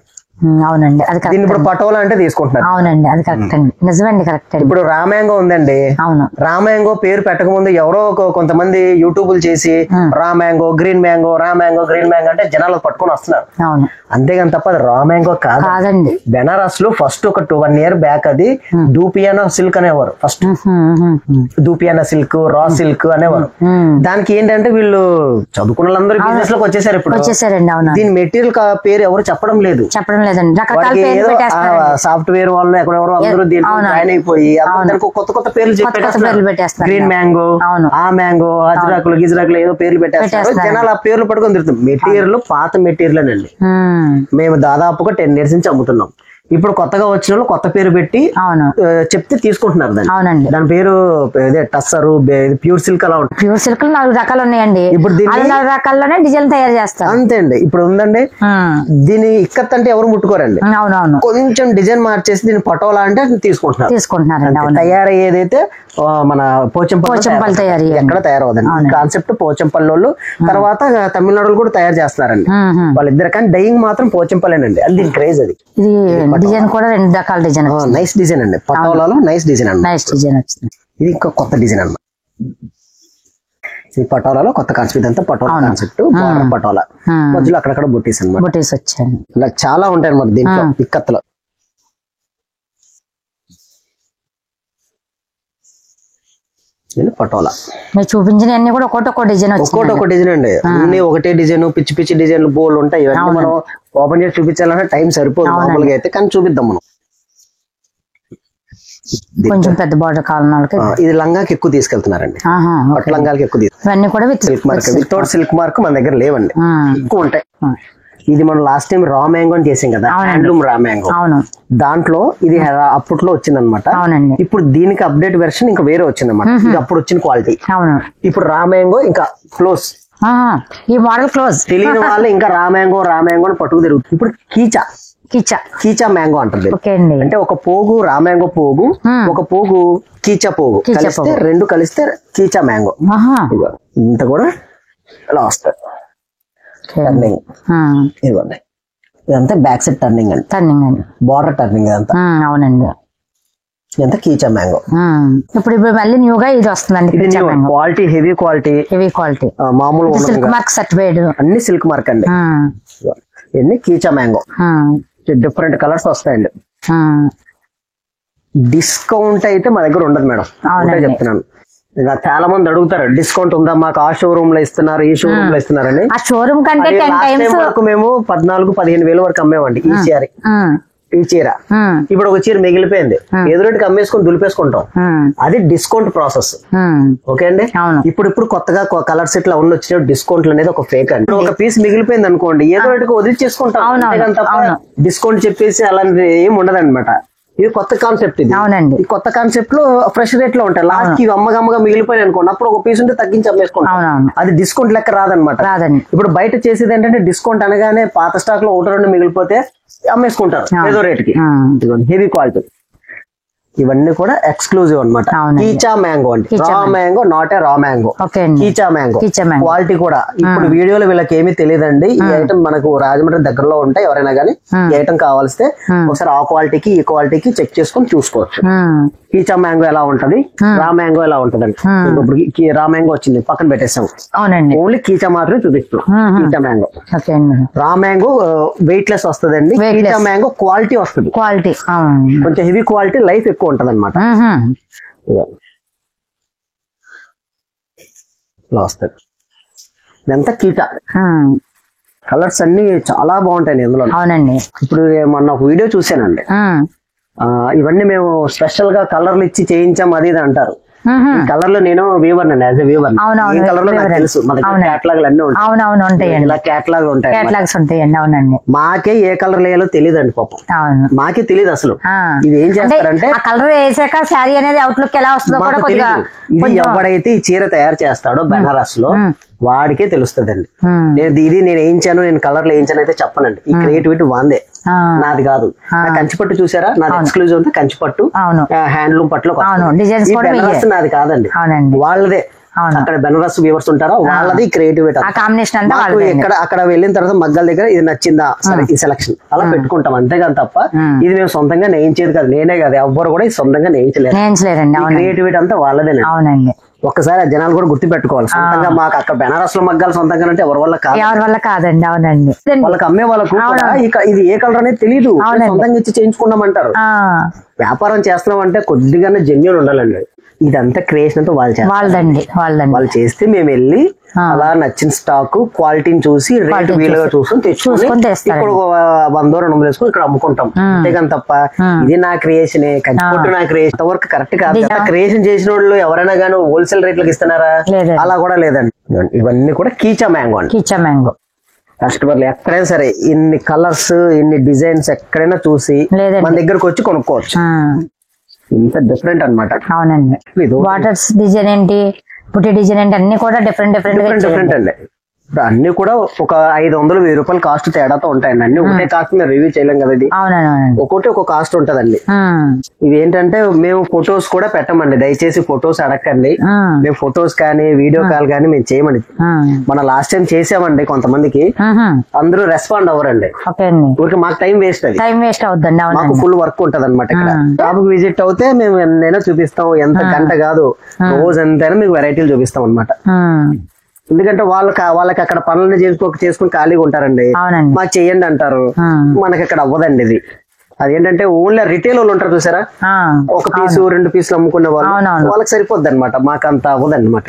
అవునండి, అది దీన్ని ఇప్పుడు పటోలా అంటే తీసుకుంటున్నారు. అవునండి, అది కరెక్ట్ అండి. నిజమండి, కరెక్ట్. ఇప్పుడు రామ్యాంగో ఉందండి. అవును. రామ్యాంగో పేరు పెట్టక ముందు ఎవరో కొంతమంది యూట్యూబ్లు చేసి raw mango, green mango, raw mango, green mango అంటే జనాలు పట్టుకొని వస్తున్నారు. అవును. అంతేగాని తప్ప అది రామ్యాంగో కాదండి. బెనారస్ లో ఫస్ట్ ఒక 1 year బ్యాక్ అది డూపియానా సిల్క్ అనేవారు. ఫస్ట్ డూపియానా సిల్క్, రా సిల్క్ అనేవారు. దానికి ఏంటంటే వీళ్ళు చదువుకున్న వాళ్ళందరూ బిజినెస్ లోకి వచ్చేసారు. ఇప్పుడు వచ్చేసారండి. అవును. దీని మెటీరియల్ పేరు ఎవరు చెప్పడం లేదు. సాఫ్ట్వేర్ వాళ్ళు ఎక్కడెవరో అందరూ దీంట్లో జాయిన్ అయిపోయి కొత్త కొత్త పేర్లు చెప్పేస్తారు. గ్రీన్ మ్యాంగో, ఆ మ్యాంగో, అజ్రాకులు, గిజ్రాకులు ఏదో పేర్లు పెట్టేస్తారు. జనాలు ఆ పేర్లు పట్టుకొని తిరుగుతాం. మెటీరియల్ పాత మెటీరియల్ అండి. మేము దాదాపుగా 10 years నుంచి అమ్ముతున్నాం. ఇప్పుడు కొత్తగా వచ్చిన వాళ్ళు కొత్త పేరు పెట్టి చెప్తే తీసుకుంటున్నారు. దాని పేరు టస్సరు, ప్యూర్ సిల్క్ అలా ఉంటుంది. ప్యూర్ సిల్క్ 4 రకాలు ఉన్నాయండి. ఇప్పుడు 4 రకాల్లోనే డిజైన్ తయారు చేస్తారు. అంతే అండి. ఇప్పుడు ఉందండి దీని ఇక్కత్ అంటే ఎవరు ముట్టుకోరండి. అవునవును. కొంచెం డిజైన్ మార్చేసి దీన్ని పటోలా అంటే తీసుకుంటున్నారు. తయారీ ఏదైతే మన పోచంపల్లి తయారీ ఎక్కడ తయారవుదండి. కాన్సెప్ట్ పోచంపల్లి వాళ్ళు, తర్వాత తమిళనాడు కూడా తయారు చేస్తున్నారండి వాళ్ళిద్దరు. కానీ డైయింగ్ మాత్రం పోచంపల్లేనండి. అది దీని క్రేజ్. అది డిజైన్ కూడా 2 రకాల డిజైన్. నైస్ డిజైన్ అండి. పటోలాలో నైస్ డిజైన్ అండి. నైస్ డిజైన్ వచ్చింది. ఇది ఇంకా కొత్త డిజైన్ అన్నమాట. ఈ పటోలాలో కొత్త కాన్సెప్ట్. ఇదంతా పటోలా కాన్సెప్ట్. పటోలా మధ్యలో అక్కడక్కడ బుట్టీస్ అన్నమాట. బుట్టీస్ వచ్చాయి. ఇలా చాలా ఉంటాయి అన్నమాట దీంట్లో ఇక్కత్లో. పటోలా మీరు చూపించిన అన్ని కూడా ఒక్కొక్క డిజైన్, ఒక్కొక్క డిజైన్ అండి. అన్ని ఒకటే డిజైన్, పిచ్చి పిచ్చి డిజైన్లు బోల్డ్ ఉంటాయి. ఇవన్నీ మనం ఓపెన్ చేసి చూపించాలంటే టైం సరిపోదు మామూలుగా అయితే. కానీ చూపిద్దాం మనం. కొంచెం పెద్ద బార్డర్ కావాలన్న వాళ్ళకి ఇది లంగాకి ఎక్కువ తీసుకెళ్తున్నారండి. పట్టు లంగాలకి ఎక్కువ ఇవన్నీ కూడా silk mark. Without silk mark మన దగ్గర లేవండి, ఎక్కువ ఉంటాయి. ఇది మనం లాస్ట్ టైం రా మ్యాంగో అని చేసాం కదా, హ్యాండ్లూమ్ రా మ్యాంగో. దాంట్లో ఇది అప్పట్లో వచ్చింది అనమాట. ఇప్పుడు దీనికి అప్డేట్ వెర్షన్ ఇంకా వేరే వచ్చింది అనమాట. ఇది అప్పుడు వచ్చిన క్వాలిటీ. ఇప్పుడు రా మ్యాంగో ఇంకా క్లోజ్. ఈ మోడల్ క్లోజ్. తెలియని వాళ్ళు ఇంకా రా మ్యాంగో అని పట్టుకు తిరుగుతుంది. ఇప్పుడు కీచా మ్యాంగో అంటుంది. అంటే ఒక పోగు రా మ్యాంగో పోగు, ఒక పోగు కీచా పోగు కలిస్తే 2 కలిస్తే కీచా మ్యాంగో. ఇంత కూడా ఇలా వస్తుంది. టర్నింగ్ ఇదిగోండి. ఇదంతా బ్యాక్ సైడ్ టర్నింగ్ అండి. బార్డర్ టర్నింగ్ ఇదంతా. అవునండి. ఇదంతా కీచా మ్యాంగో. ఇప్పుడు మళ్ళీ న్యూగా ఇది వస్తుందండి. క్వాలిటీ హెవీ క్వాలిటీ మామూలు సిల్క్ మార్క్ సర్టిఫైడ్. అన్ని సిల్క్ మార్క్ అండి. ఇవన్నీ కీచా మ్యాంగో. డిఫరెంట్ కలర్స్ వస్తాయండి. డిస్కౌంట్ అయితే మా దగ్గర ఉండదు మేడం, చెప్తున్నాను. ఇలా చాలా మంది అడుగుతారు డిస్కౌంట్ ఉందా మాకు, ఆ షోరూమ్ లో ఇస్తున్నారు, ఈ షోరూమ్ లో ఇస్తున్నారని. ఆ షోరూమ్ కంటే 10 times వరకు మేము 14-15 వేల వరకు అమ్మేవండి ఈ శారీ. ఈ చీర ఇప్పుడు ఒక చీర మిగిలిపోయింది, ఎదురుటికి అమ్మేసుకొని దులిపేసుకుంటాం, అది డిస్కౌంట్ ప్రాసెస్. ఓకే అండి. ఇప్పుడు కొత్తగా కలర్స్ ఇట్లా వచ్చిన డిస్కౌంట్లు అనేది ఒక ఫేక్ అండి. ఒక పీస్ మిగిలిపోయింది అనుకోండి, ఏదో వదిలిచేసుకుంటాం, డిస్కౌంట్ చెప్పేసి అలాంటి ఏం ఉండదు అనమాట. ఇది కొత్త కాన్సెప్ట్. ఇది ఈ కొత్త కాన్సెప్ట్ లో ఫ్రెష్ రేట్ లో ఉంటాయి. లాస్ట్ కి అమ్మగమ్మగా మిగిలిపోయి అనుకోండి, అప్పుడు ఒక పీస్ ఉంటే తగ్గించి అమ్మేసుకుంటాం. అది డిస్కౌంట్ లెక్క రాదనమాట. ఇప్పుడు బయట చేసేది ఏంటంటే డిస్కౌంట్ అనగానే పాత స్టాక్ లో 1-2 మిగిలిపోతే అమ్మేసుకుంటారు ఏదో రేట్ కి. హెవీ క్వాలిటీ ఇవన్నీ కూడా ఎక్స్క్లూజివ్ అనమాట. కీచా మ్యాంగో అండి, raw mango, not a raw mango, కీచా mango. Quality కూడా ఇప్పుడు వీడియోలో వీళ్ళకి ఏమీ తెలియదండి. ఈ ఐటమ్ మనకు రాజమండ్రి దగ్గరలో ఉంటాయి. ఎవరైనా కానీ ఈ ఐటమ్ కావాల్స్తే ఒకసారి ఆ క్వాలిటీకి ఈ క్వాలిటీకి చెక్ చేసుకొని చూసుకోవచ్చు. కీచా మ్యాంగో ఎలా ఉంటది, రా మ్యాంగో ఎలా ఉంటదండి. ఇప్పుడు రా మ్యాంగో వచ్చింది పక్కన పెట్టేసాము, ఓన్లీ కీచా మాత్రమే చూపిస్తాం. కీచా mango, raw mango weight less వస్తుందండి. కీచా మ్యాంగో క్వాలిటీ వస్తుంది, కొంచెం హెవీ క్వాలిటీ, లైఫ్ ఎక్కువ ఉంటది అనమాట. ఇలా వస్తుంది. ఇదంతా కీచా. కలర్స్ అన్ని చాలా బాగుంటాయి ఇందులో. ఇప్పుడు మొన్న ఒక వీడియో చూసానండి, ఇవన్నీ మేము స్పెషల్ గా కలర్లు ఇచ్చి చేయించాం అది ఇది అంటారు. కలర్ లో నేను వీవర్ అండి, యాజ్ ఎ వీవర్ ఈ కలర్ లో నాకు తెలుసు. మన క్యాటలాగ్ అన్ని ఉంటాయి, ఇలా క్యాటలాగ్ ఉంటాయి. మాకే ఏ కలర్ వేయాలో తెలియదు అండి పాపం, మాకే తెలియదు అసలు. ఇది ఏం చేస్తారంటే కలర్ వేసాక శారీ అనేది అవుట్లుక్ ఎలా వస్తుందో ఇది ఎవడైతే ఈ చీర తయారు చేస్తాడో బెనారస్ లో వాడికే తెలుస్తుందండి. నేను వేయించాను, నేను కలర్లు వేయించాను అయితే చెప్పనండి. ఈ క్రియేటివిటీ వాందే, నాది కాదు. కంచిపట్టు చూసారా, నాది ఎక్స్క్లూజివ్ అంతా కంచిపట్టు, హ్యాండ్లూమ్ పట్టులో. బెనారస్ నాది కాదండి, వాళ్ళదే. అక్కడ బెనారస్ వీవర్స్ ఉంటారా, వాళ్ళది క్రియేటివిటీ. అక్కడ వెళ్ళిన తర్వాత మగ్గల దగ్గర ఇది నచ్చిందా సరే ఈ సెలక్షన్ అలా పెట్టుకుంటాం, అంతేగాని తప్ప ఇది మేము సొంతంగా నేయించేది కాదు. నేనే కాదు, ఎవ్వరు కూడా సొంతంగా నేయించలేదు. క్రియేటివిటీ అంతా వాళ్ళదేనండి. ఒక్కసారి ఆ జనాలు కూడా గుర్తు పెట్టుకోవాలి. సొంతంగా మాకు అక్కడ బెనారస్ లో మగ్గాలు సొంతంగా అంటే ఎవరి వల్ల కాదండి. అవునండి. వాళ్ళకి అమ్మే వాళ్ళకు ఇది ఏ కలర్ అనేది తెలియదు, సొంతంగా ఇచ్చి చేయించుకున్నామంటారు. వ్యాపారం చేస్తున్నాం అంటే కొద్దిగా జెన్యూన్ ఉండాలండి. ఇదంతా క్రియేషన్ అంతా వాళ్ళు చేస్తే మేము వెళ్ళి అలా నచ్చిన స్టాక్ క్వాలిటీని చూసి రేట్ వీలుగా చూసుకొని తెచ్చుకొని ఇక్కడ 100-200 వేసుకొని ఇక్కడ అమ్ముకుంటాం. అంతేగాని తప్ప ఇది నా క్రియేషన్, కంచిపట్టు నా క్రియేషన్ వరకు కరెక్ట్ కాదు. క్రియేషన్ చేసిన వాళ్ళు ఎవరైనా కానీ హోల్సేల్ రేట్లకు ఇస్తున్నారా, అలా కూడా లేదండి. ఇవన్నీ కూడా కీచా మ్యాంగో అండి. కీచా మ్యాంగో కస్టమర్లు ఎక్కడైనా సరే ఇన్ని కలర్స్ ఇన్ని డిజైన్స్ ఎక్కడైనా చూసి మన దగ్గరకు వచ్చి కొనుక్కోవచ్చు. ఇంత డిఫరెంట్ అనమాట. అవునండి. వాటర్స్ డిజైన్ ఏంటి, పుట్టి డిజైన్ ఏంటి, అన్ని కూడా డిఫరెంట్ అండి. ఇప్పుడు అన్ని కూడా ఒక 500-1000 రూపాయలు కాస్ట్ తేడాతో ఉంటాయండి. అన్ని ఒకటే కాస్ట్ మేము రివ్యూ చేయలేం కదా, ఇది ఒక్కొక్కటి ఒక కాస్ట్ ఉంటదండి. ఇది ఏంటంటే మేము ఫొటోస్ కూడా పెట్టమండి, దయచేసి ఫొటోస్ అడగండి. మేము ఫొటోస్ కానీ వీడియో కాల్ కానీ మేము చేయమండి. మన లాస్ట్ టైం చేసామండి, కొంతమందికి అందరూ రెస్పాండ్ అవ్వరండి. ఊరికి మాకు టైం వేస్ట్ అవుతుంది, మాకు ఫుల్ వర్క్ ఉంటది అనమాట. ఇక్కడ షాప్కి విజిట్ అవుతే మేము ఎన్నైనా చూపిస్తాం, ఎంత గంట కాదు రోజు ఎంతైనా మీకు వెరైటీలు చూపిస్తాం అనమాట. ఎందుకంటే వాళ్ళకి అక్కడ పనులను చేసుకుని ఖాళీగా ఉంటారండి. మాకు చెయ్యండి అంటారు, మనకి అక్కడ అవ్వదండి. ఇది అదేంటంటే ఓన్లీ రిటైల్ వాళ్ళు ఉంటారు చూసారా, ఒక పీసు 2 పీసులు అమ్ముకునే వాళ్ళు, వాళ్ళకి సరిపోద్ది అనమాట. మాకు అంత అవ్వదండి అనమాట.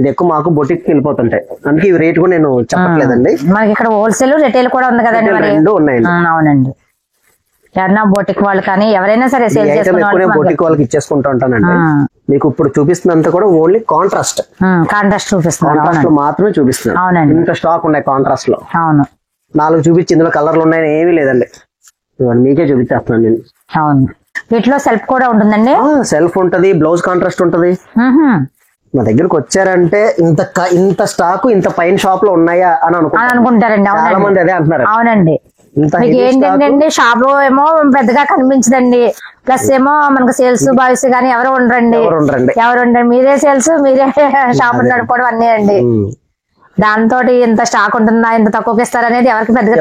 ఇది ఎక్కువ మాకు బొటిక్ వెళ్ళిపోతుంటాయి. అందుకే ఈ రేట్ కూడా నేను చెప్పట్లేదండి. మనకి ఇక్కడ హోల్సేల్ రిటైల్ కూడా ఉంది కదండి, 2 ఉన్నాయండి. అవునండి. ఎవరైనా బొటిక్ వాళ్ళు కానీ ఎవరైనా సరే సేల్ చేసుకునే బొటిక్ వాళ్ళకి ఇచ్చేసుకుంటూ ఉంటానండి. మీకు ఇప్పుడు చూపిస్తున్నంత కూడా ఓన్లీ కాంట్రాస్ట్ చూపిస్తున్నాను, మాత్రమే చూపిస్తున్నాను. ఇంత స్టాక్ ఉన్నాయి కాంట్రాస్ట్ లో. 4 చూపించి ఇందులో కలర్లు ఉన్నాయని ఏమీ లేదండి, ఇవన్నీ మీకే చూపించేస్తున్నాను నేను. అవును. వీటిలో సెల్ఫ్ కూడా ఉంటుందండి. సెల్ఫ్ ఉంటది, బ్లౌజ్ కాంట్రాస్ట్ ఉంటది. మా దగ్గరకు వచ్చారంటే ఇంత స్టాక్ ఇంత పైన షాప్ లో ఉన్నాయా అని అనుకుంటారండి. చాలా మంది అదే అంటున్నారు. అవునండి. ఏంటంటే షాప్ లో ఏమో పెద్దగా కనిపించదండి, ప్లస్ ఏమో మనకు సేల్స్ బాయ్స్ గానీ ఎవరు ఉండరండి. మీరే సేల్స్, మీరే షాప్ నడుపుకోవడం అన్నీ అండి. దాంతో ఇంత స్టాక్ ఉంటుందా, ఇంత తక్కువకి ఇస్తారనేది ఎవరికి పెద్దగా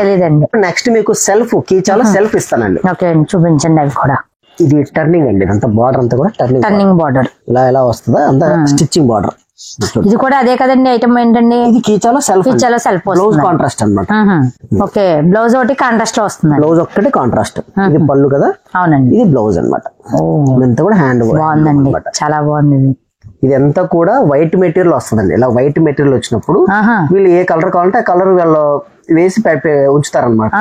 తెలియదండి. నెక్స్ట్ మీకు సెల్ఫ్ కీచాలో సెల్ఫ్ ఇస్తానండి. ఓకే అండి, చూపించండి. అవి కూడా ఇది టర్నింగ్ అండి, అంత బార్డర్ అంతా కూడా టర్నింగ్ బార్డర్ ఇలా వస్తుందా, అంత స్టిచ్చింగ్ బార్డర్. ఇది కూడా అదే కదండి. ఐటమ్ ఏంటండి, ఇది కీచాలో సెల్ఫ్ బ్లౌజ్ కాంట్రాస్ట్ అన్నమాట. ఓకే, బ్లౌజ్ ఒకటి కాంట్రాస్ట్ వస్తుంది. బ్లౌజ్ ఒక్కటి కాంట్రాస్ట్, ఇది పళ్ళు కదా. అవునండి. ఇది బ్లౌజ్ అనమాట. ఇంత కూడా హ్యాండ్ బాగుందండి, చాలా బాగుంది. ఇదంతా కూడా వైట్ మెటీరియల్ వస్తుందండి. ఇలా వైట్ మెటీరియల్ వచ్చినప్పుడు వీళ్ళు ఏ కలర్ కావాలంటే ఆ కలర్ వీళ్ళు వేసి ఉంచుతారనమాట.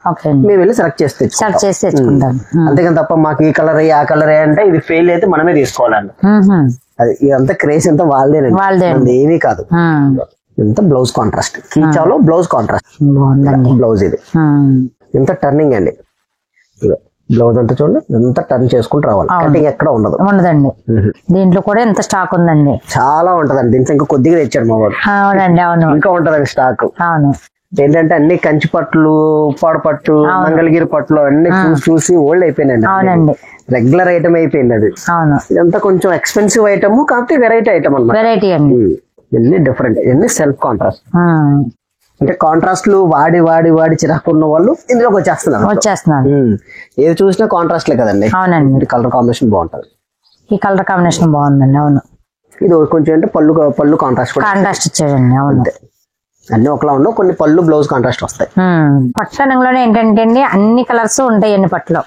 అక్కడ మేము వెళ్ళి సెలెక్ట్ చేసి తెచ్చుకుంటాం. అంతేకాని తప్ప మాకు ఈ కలర్ ఆ కలర్ అంటే ఇది ఫెయిల్ అయితే మనమే తీసుకోవాలండి. అది ఇదంతా క్రేజ్ అంతా వాళ్ళదేనండి, ఏమీ కాదు. ఇంత బ్లౌజ్ కాంట్రాస్ట్, కీచాలో బ్లౌజ్ కాంట్రాస్ట్ బ్లౌజ్. ఇది ఇంత టర్నింగ్ అండి. బ్లౌజ్ అంతా చూడండి, ఎంత టర్న్ చేసుకుంటూ రావాలి. కటింగ్ ఎక్కడ ఉండదండి. దీంట్లో కూడా ఎంత స్టాక్ ఉందండి, చాలా ఉంటదండి. దీంట్లో ఇంకా కొద్దిగా తెచ్చాడు మా వాడు. అవునండి, అవును, ఇంకా ఉంటదండి స్టాక్. అవును, ఏంటంటే అన్ని కంచి పట్లు, ఉప్పాడ పట్టు, మంగళగిరి పట్లు అన్ని చూసి ఓల్డ్ అయిపోయినాయండి. అవునండి, రెగ్యులర్ ఐటమ్ అయిపోయింది అది. అవును, ఇదంతా కొంచెం ఎక్స్పెన్సివ్ ఐటమ్, కాకపోతే వెరైటీ ఐటమ్ అన్నమాట. వెరైటీ అండి. ఇవన్నీ డిఫరెంట్, ఇవన్నీ సెల్ఫ్ కాంట్రాస్ట్. అంటే కాంట్రాస్ట్లు వాడి వాడి వాడి చిరాకున్న వాళ్ళు ఇందులోకి వచ్చేస్తున్నారు. ఏది చూసినా కాంట్రాస్ట్లే కదండి. అవునండి, కలర్ కాంబినేషన్ బాగుంటది. ఈ కలర్ కాంబినేషన్ బాగుందండి. అవును, ఇది కొంచెం అంటే పళ్ళు కాంట్రాస్ట్ ఇచ్చాడండి. అవును, అన్ని ఒకలా ఉండవు, కొన్ని పళ్ళు బ్లౌజ్ కాంట్రాస్ట్ వస్తాయి. పట్టణంలోనే ఏంటంటే అండి అన్ని కలర్స్ ఉంటాయండి. పట్టులో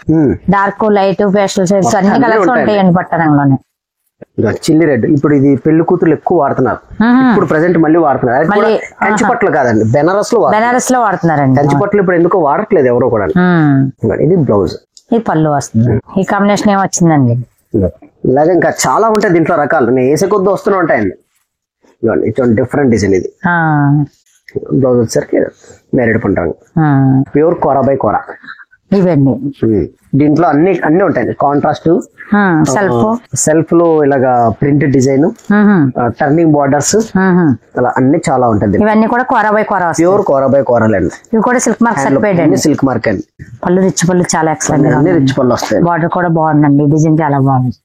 డార్క్, లైట్, పేస్టల్ షేడ్స్ అన్ని కలర్స్ ఉంటాయండి పట్టణంలోనే. చిల్లి రెడ్ ఇప్పుడు ఇది పెళ్లి కూతురు ఎక్కువ వాడుతున్నారు. ఇప్పుడు ప్రెసెంట్ మళ్ళీ వాడుతున్నారు. కంచి పట్లు కాదండి, బెనారస్ లో వాడుతున్నారండి. కంచి పట్లు ఇప్పుడు ఎందుకో వాడట్లేదు ఎవరో కూడా. ఇది బ్లౌజ్, ఈ పళ్ళు వస్తుంది. ఈ కాంబినేషన్ ఏమొచ్చిందండి. ఇలాగే ఇంకా చాలా ఉంటాయి దీంట్లో రకాలు. నేను వేసే కొద్ది వస్తూనే ఉంటాయండి. ఇటువంటి డిఫరెంట్ డిజైన్. ఇది బ్లౌజ్ వచ్చేసరికి నేరేడు పంటాంగ్, ప్యూర్ కోర బై కోర ఇవండి. దీంట్లో అన్ని ఉంటాయండి. కాంట్రాస్ట్, సెల్ఫ్ లో ఇలాగా ప్రింట్ డిజైన్, టర్నింగ్ బార్డర్స్, అలా అన్ని చాలా ఉంటుంది. ఇవన్నీ కూడా కోర బై కోర, ప్యూర్ కోర బై కోరలండి. ఇవి కూడా సిల్క్ మార్క్ సర్టిఫైడ్ అండి. సిల్క్ మార్క్ అండి. పళ్ళు రిచ్ పళ్ళు చాలా ఎక్సలెంట్, అన్ని రిచ్ పళ్ళు వస్తాయి. బార్డర్ కూడా బాగుందండి, డిజైన్ చాలా బాగుంది.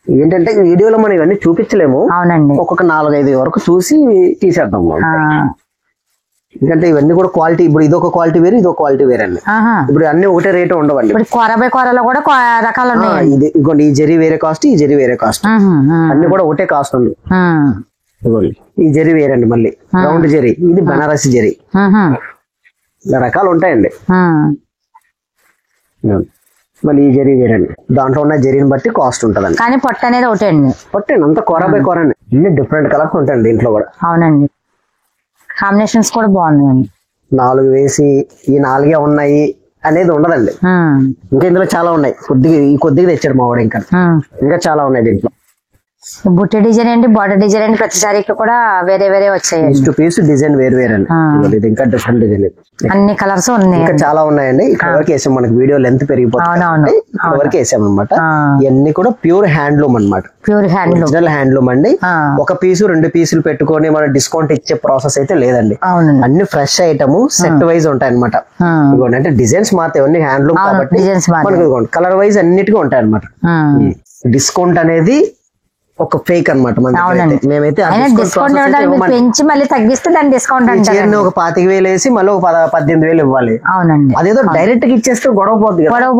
ఏంటంటే వీడియోలో మనం ఇవన్నీ చూపించలేము. అవునండి, ఒక్కొక్క 4-5 వరకు చూసి తీసేద్దాం. ఎందుకంటే ఇవన్నీ కూడా క్వాలిటీ, ఇప్పుడు ఇదొక క్వాలిటీ వేరు, ఇదొక క్వాలిటీ వేరే అండి. ఇప్పుడు అన్ని ఒకటే రేటు ఉండవండి. ఇప్పుడు కోర బై కోరలో కూడా రకాలు ఉన్నాయి. ఇదిగోండి, ఈ జరీ వేరే కాస్ట్, ఈ జరీ వేరే కాస్ట్, అన్ని కూడా ఒకటే కాస్ట్ ఉంది. ఇదిగోండి, ఈ జరీ వేరండి. మళ్ళీ రౌండ్ జరీ, ఇది బనారసి జరీ, ఇలా రకాలు ఉంటాయండి. మళ్ళీ ఈ జరీ వేరండి. దాంట్లో ఉన్న జరీని బట్టి కాస్ట్ ఉంటదండి. కానీ పొట్ట అనేది ఒకటే అండి. పొట్టండి, అంత కోర బై కోర అండి. అన్ని డిఫరెంట్ కలర్స్ ఉంటాయండి దీంట్లో కూడా. అవునండి, కాంబినేషన్స్ కూడా బాగున్నాయండి. 4 వేసి ఈ 4 ఉన్నాయి అనేది ఉండదండి. ఇంకా ఇందులో చాలా ఉన్నాయి. కొద్దిగా తెచ్చాడు మా వాడు. ఇంకా చాలా ఉన్నాయి దీంట్లో. బుట్ట డిజైన్ ఏంటి, బార్డర్ డిజైన్ ఏంటి, ప్రతిసారి కూడా వేరే వేరే వచ్చాయి. పీస్ డిజైన్ వేరు వేరే అండి. ఇది ఇంకా డిఫరెంట్ డిజైన్, అన్ని కలర్స్ ఉన్నాయి. ఇంకా చాలా ఉన్నాయండి. ఇక్కడ వరకు వేసాం, మనకి వీడియో లెంత్ పెరిగిపోతుంది. ఇక్కడ వరకు వేసాం అనమాట. ఇవన్నీ కూడా ప్యూర్ హ్యాండ్లూమ్ అనమాట. ప్యూర్ హ్యాండ్లూమ్, ఒరిజినల్ హ్యాండ్లూమ్ అండి. ఒక పీసు 2 పీసులు పెట్టుకొని మన డిస్కౌంట్ ఇచ్చే ప్రాసెస్ అయితే లేదండి. అన్ని ఫ్రెష్ ఐటమ్ సెట్ వైజ్ ఉంటాయి అనమాట. అంటే డిజైన్స్ మాత్రం అన్ని హ్యాండ్లూమ్ కాబట్టి మనకి కలర్ వైజ్ అన్నిటికీ ఉంటాయి అనమాట. డిస్కౌంట్ అనేది ఒక ఫేక్ అనమాట. మేమైతే పెంచి మళ్ళీ తగ్గిస్తే దాని డిస్కౌంట్ అంటే ఒక 25,000 వేసి మళ్ళీ ఒక 18,000 ఇవ్వాలి. అవునండి, అదేదో డైరెక్ట్ గా ఇచ్చేస్తే గొడవ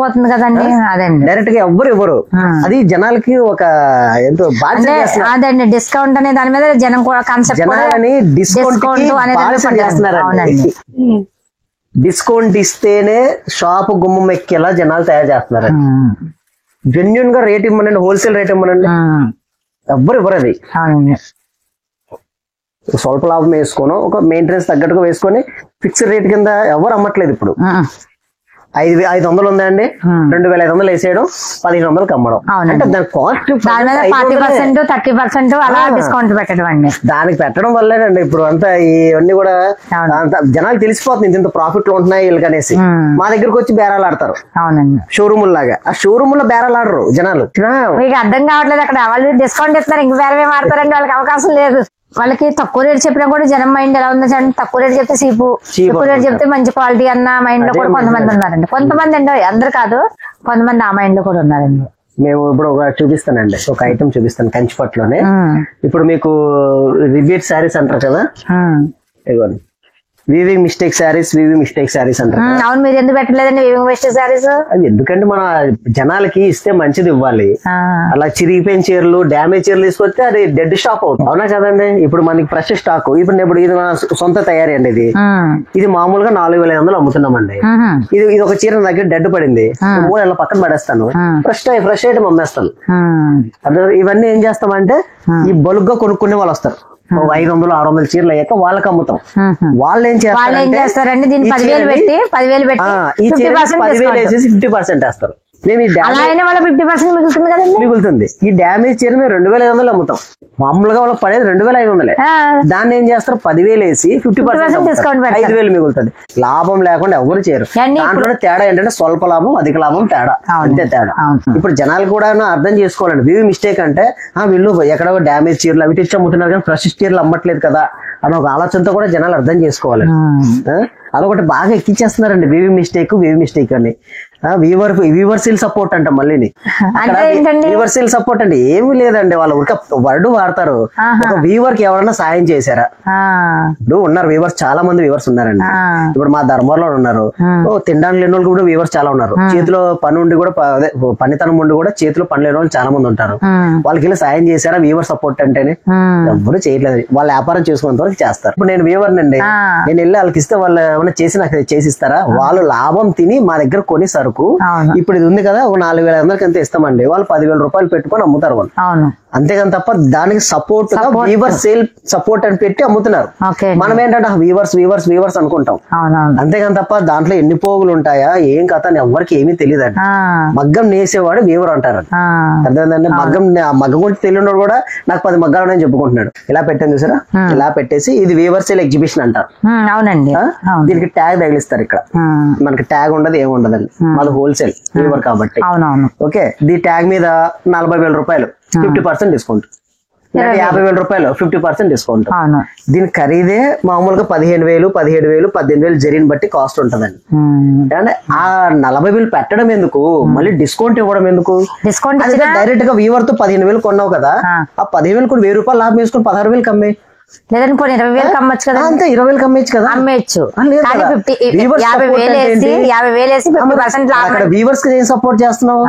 పోతుంది కదండి. అదండి, డైరెక్ట్ గా ఎవ్వరు ఇవ్వరు. అది జనాలకి ఒక ఎంతో బాధ్యత. అదండి, డిస్కౌంట్ అనే దాని మీద జనం కూడా కాన్సెప్ట్, జనాలని డిస్కౌంట్ చేస్తున్నారండి. డిస్కౌంట్ ఇస్తేనే షాప్ గుమ్మం ఎక్కేలా జనాలు తయారు చేస్తున్నారు. జెన్యున్ గా రేట్ ఇవ్వనండి, హోల్సేల్ రేట్ ఇవ్వనండి, ఎవ్వరు ఇవ్వరు. అది స్వల్ప లాభం వేసుకోను, ఒక మెయింటెనెన్స్ తగ్గట్టుగా వేసుకొని ఫిక్స్డ్ రేట్ కింద ఎవరు అమ్మట్లేదు. ఇప్పుడు 5,500 ఉందండి, 2,500 వేసేయడం, 1,500కి అమ్మడం. అంటే దాని కాస్ట్ 40%, 30% అలా డిస్కౌంట్ పెట్టడం అండి. దానికి పెట్టడం వల్లేనండి ఇప్పుడు అంతా ఇవన్నీ కూడా జనాలు తెలిసిపోతుంది ఇంత ప్రాఫిట్ లో ఉంటున్నాయి వీళ్ళకనేసి. మా దగ్గరకు వచ్చి బేరాలు ఆడతారు. అవునండి, షోరూమ్ లాగా. ఆ షోరూమ్ లో బేరాలు ఆడరు జనాలు. మీకు అర్థం కావట్లేదు, అక్కడ వాళ్ళు డిస్కౌంట్ ఇస్తున్నారు, ఇంక బేరమే ఆడతారండి. వాళ్ళకి అవకాశం లేదు. వాళ్ళకి తక్కువ రేట్ చెప్పినా కూడా జనం మైండ్ ఎలా ఉందో చూడండి. తక్కువ రేట్ చెప్తే చీపు, ఎక్కువ రేట్ చెప్తే మంచి క్వాలిటీ అన్న మైండ్ లో కూడా కొంతమంది ఉన్నారండి. కొంతమంది అండి, అందరు కాదు, కొంతమంది ఆ మైండ్ లో కూడా ఉన్నారండి. మేము ఇప్పుడు ఒక చూపిస్తానండి, ఒక ఐటమ్ చూపిస్తాను కంచిపట్లోనే. ఇప్పుడు మీకు రిబేట్ శారీస్ అంటారు కదా, ఇదిగోండి వీవింగ్ మిస్టేక్ శారీస్ అంటారు. అవును, మీరు ఎందుకు పెట్టలేదండి వీవింగ్ మిస్టేక్ శారీస్? అది ఎందుకంటే మన జనాలకి ఇస్తే మంచిది ఇవ్వాలి. అలా చిరిగిపోయిన చీరలు డ్యామేజ్ చీరలు తీసుకొస్తే అది డెడ్ స్టాక్ అవుతుంది. అవునా కదండి? ఇప్పుడు మనకి ఫ్రెష్ స్టాక్ ఇప్పుడు ఇది మన సొంత తయారీ అండి. ఇది మామూలుగా 4,500 అమ్ముతున్నామండి. ఇది ఒక చీర దగ్గర డెడ్ పడింది, 3 నెలల పక్కన పడేస్తాను, ఫ్రెష్ ఐటమ్ అమ్మేస్తాను. ఇవన్నీ ఏం చేస్తామంటే ఈ బల్క్ గా కొనుక్కునే వాళ్ళు వస్తారు, 500-600 చీరలు అయ్యాక వాళ్ళకి అమ్ముతాం. వాళ్ళు ఏం చేస్తారంటే దీన్ని 10,000 పెట్టి ఈ చీర 10,000 వేసేసి 50% వేస్తారు. మేము మిగులుతుంది. ఈ డ్యామేజ్ చీర మేము 2,500 అమ్ముతాం. మామూలుగా వాళ్ళకి పడేది 2,500. దాన్ని ఏం చేస్తారు, 10,000 వేసి 50% డిస్కౌంట్ 5,000 మిగులుతుంది. లాభం లేకుండా ఎవరు చేయరు. దాంట్లో తేడా ఏంటంటే స్వల్ప లాభం అధిక లాభం తేడా, అంతే తేడా. ఇప్పుడు జనాలు కూడా అర్థం చేసుకోవాలండి. వీవి మిస్టేక్ అంటే వీళ్ళు ఎక్కడో డ్యామేజ్ చీరలు అవి తెచ్చి అమ్ముతున్నారు కానీ ఫ్రెష్ చీరలు అమ్మట్లేదు కదా అని ఒక ఆలోచనతో కూడా జనాలు అర్థం చేసుకోవాలి. అదొకటి బాగా ఎక్కిచ్చేస్తున్నారండి, వీవి మిస్టేక్ అని. వీవర్సిల్ సపోర్ట్ అంట. మళ్ళీ వీవర్సిల్ సపోర్ట్ అంటే ఏమి లేదండి, వాళ్ళ వర్డ్ వాడతారు. ఒక వీవర్ కి ఎవరన్నా సాయం చేశారా? ఇప్పుడు ఉన్నారు వీవర్స్, చాలా మంది వీవర్స్ ఉన్నారండి. ఇప్పుడు మా ధర్మంలో ఉన్నారు, తినడానికి లేని వాళ్ళు కూడా వీవర్స్ చాలా ఉన్నారు. చేతిలో పని ఉండి కూడా పనితనం ఉండి కూడా చేతిలో పని లేని వాళ్ళు చాలా మంది ఉంటారు. వాళ్ళకి వెళ్ళి సాయం చేశారా వీవర్ సపోర్ట్ అంటేనే? ఎవరు చేయట్లేదు. వాళ్ళ వ్యాపారం చేసుకున్నంత వరకు చేస్తారు. ఇప్పుడు నేను వీవర్ నండి, నేను వెళ్ళి వాళ్ళకి ఇస్తే వాళ్ళు ఏమైనా చేసి నాకు చేసిస్తారా? వాళ్ళు లాభం తిని మా దగ్గర కొని సరుకు ఇప్పుడు ఇది ఉంది కదా 4,500 ఎంత ఇస్తామండి, వాళ్ళు 10,000 రూపాయలు పెట్టుకొని అమ్ముతారు వాళ్ళు. అంతేగాని తప్ప దానికి సపోర్ట్ గా వీవర్ సేల్ సపోర్ట్ అని పెట్టి అమ్ముతున్నారు. మనం ఏంటంటే వీవర్స్ అనుకుంటాం, అంతేగాని తప్ప దాంట్లో ఎన్ని పోగులు ఉంటాయా ఏం కథ అని ఎవరికి ఏమీ తెలియదండి. మగ్గం నేసేవాడు వీవర్ అంటారు. అర్థమైందండి? మగ్గం గురించి తెలియనోడు కూడా నాకు 10 మగ్గాలు ఉన్నాయని చెప్పుకుంటున్నాడు. ఇలా పెట్టాను చూసారా, ఇలా పెట్టేసి ఇది వీవర్ సేల్ ఎగ్జిబిషన్ అంటారు. దీనికి ట్యాగ్ తగిలిస్తారు. ఇక్కడ మనకి ట్యాగ్ ఉండదు, ఏముండదండి, మాది హోల్సేల్ వీవర్ కాబట్టి. ఓకే, దీ ట్యాగ్ మీద 40,000 రూపాయలు 50% డిస్కౌంట్, 50,000 రూపాయలు 50% డిస్కౌంట్. దీని ఖరీదే మామూలుగా 15,000, 17,000, 18,000 జరిని బట్టి కాస్ట్ ఉంటదండి. అంటే ఆ 40,000 పెట్టడం ఎందుకు, మళ్ళీ డిస్కౌంట్ ఇవ్వడం ఎందుకు? డైరెక్ట్ గా వీవర్ తో 15,000 కొన్నావు కదా, ఆ 15,000 కూడా 1,000 రూపాయలు లాభం వేసుకుని 16,000 అమ్మే. లేదంటే 20,000 అమ్మచ్చు కదా, అంతే 20,000 అమ్మచ్చు కదా, అమ్మచ్చు. 50,000 అక్కడ వీవర్స్ కి ఏం సపోర్ట్ చేస్తున్నావు?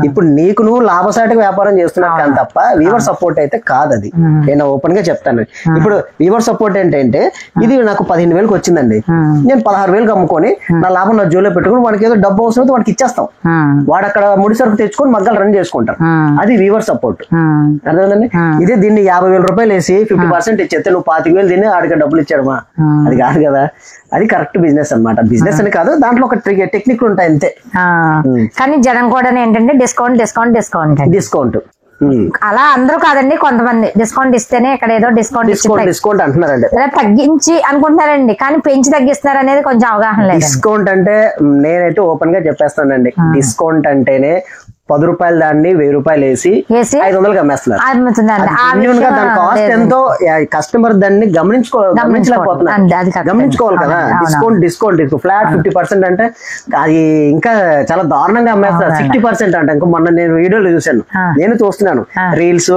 ఇప్పుడు నీకు నువ్వు లాభసాటిగా వ్యాపారం చేస్తున్నావు కానీ తప్ప వీవర్ సపోర్ట్ అయితే కాదు. అది నేను ఓపెన్ గా చెప్తాను. ఇప్పుడు వీవర్ సపోర్ట్ ఏంటంటే ఇది నాకు 15,000 వచ్చిందండి, నేను 16,000 అమ్ముకొని నా లాభం నా జోలో పెట్టుకుని వాడికి ఏదో డబ్బు అవసరం వాడికి ఇచ్చేస్తాం. వాడు అక్కడ ముడి సరుకు తెచ్చుకొని మగ్గాలు రన్ చేసుకుంటారు. అది వీవర్ సపోర్ట్. అర్థమైందండి? ఇదే దీన్ని 50,000 రూపాయలు వేసి 50% ఇచ్చేస్తే నువ్వు 25,000 తిని ఆడికి డబ్బులు ఇచ్చాడమా? అది కాదు కదా. అది కరెక్ట్ బిజినెస్ అన్నమాట. బిజినెస్ అని కాదు, దాంట్లో ఒక టెక్నిక్ ఉంటాయి అంతే. కానీ జనం కూడా ఏంటంటే డిస్కౌంట్ అలా అందరూ కాదండి, కొంతమంది డిస్కౌంట్ ఇస్తేనే ఇక్కడ ఏదో డిస్కౌంట్ అంటున్నారండి, తగ్గించి అనుకుంటున్నారండి, కానీ పెంచి తగ్గిస్తున్నారు అనేది కొంచెం అవగాహన లేదు. డిస్కౌంట్ అంటే నేనైతే ఓపెన్ గా చెప్పేస్తానండి, డిస్కౌంట్ అంటేనే 10 రూపాయలు దాన్ని 1,000 రూపాయలు వేసి 500 అమ్మేస్తున్నారు. దాని కాస్ట్ ఎంతో కస్టమర్ దాన్ని గమనించుకోవాలి కదా. డిస్కౌంట్ ఫ్లాట్ 50% అంటే అది ఇంకా చాలా దారుణంగా అమ్మేస్తారు. 60% అంటే ఇంకా మొన్న నేను వీడియోలో చూసాను, నేను చూస్తున్నాను, రీల్స్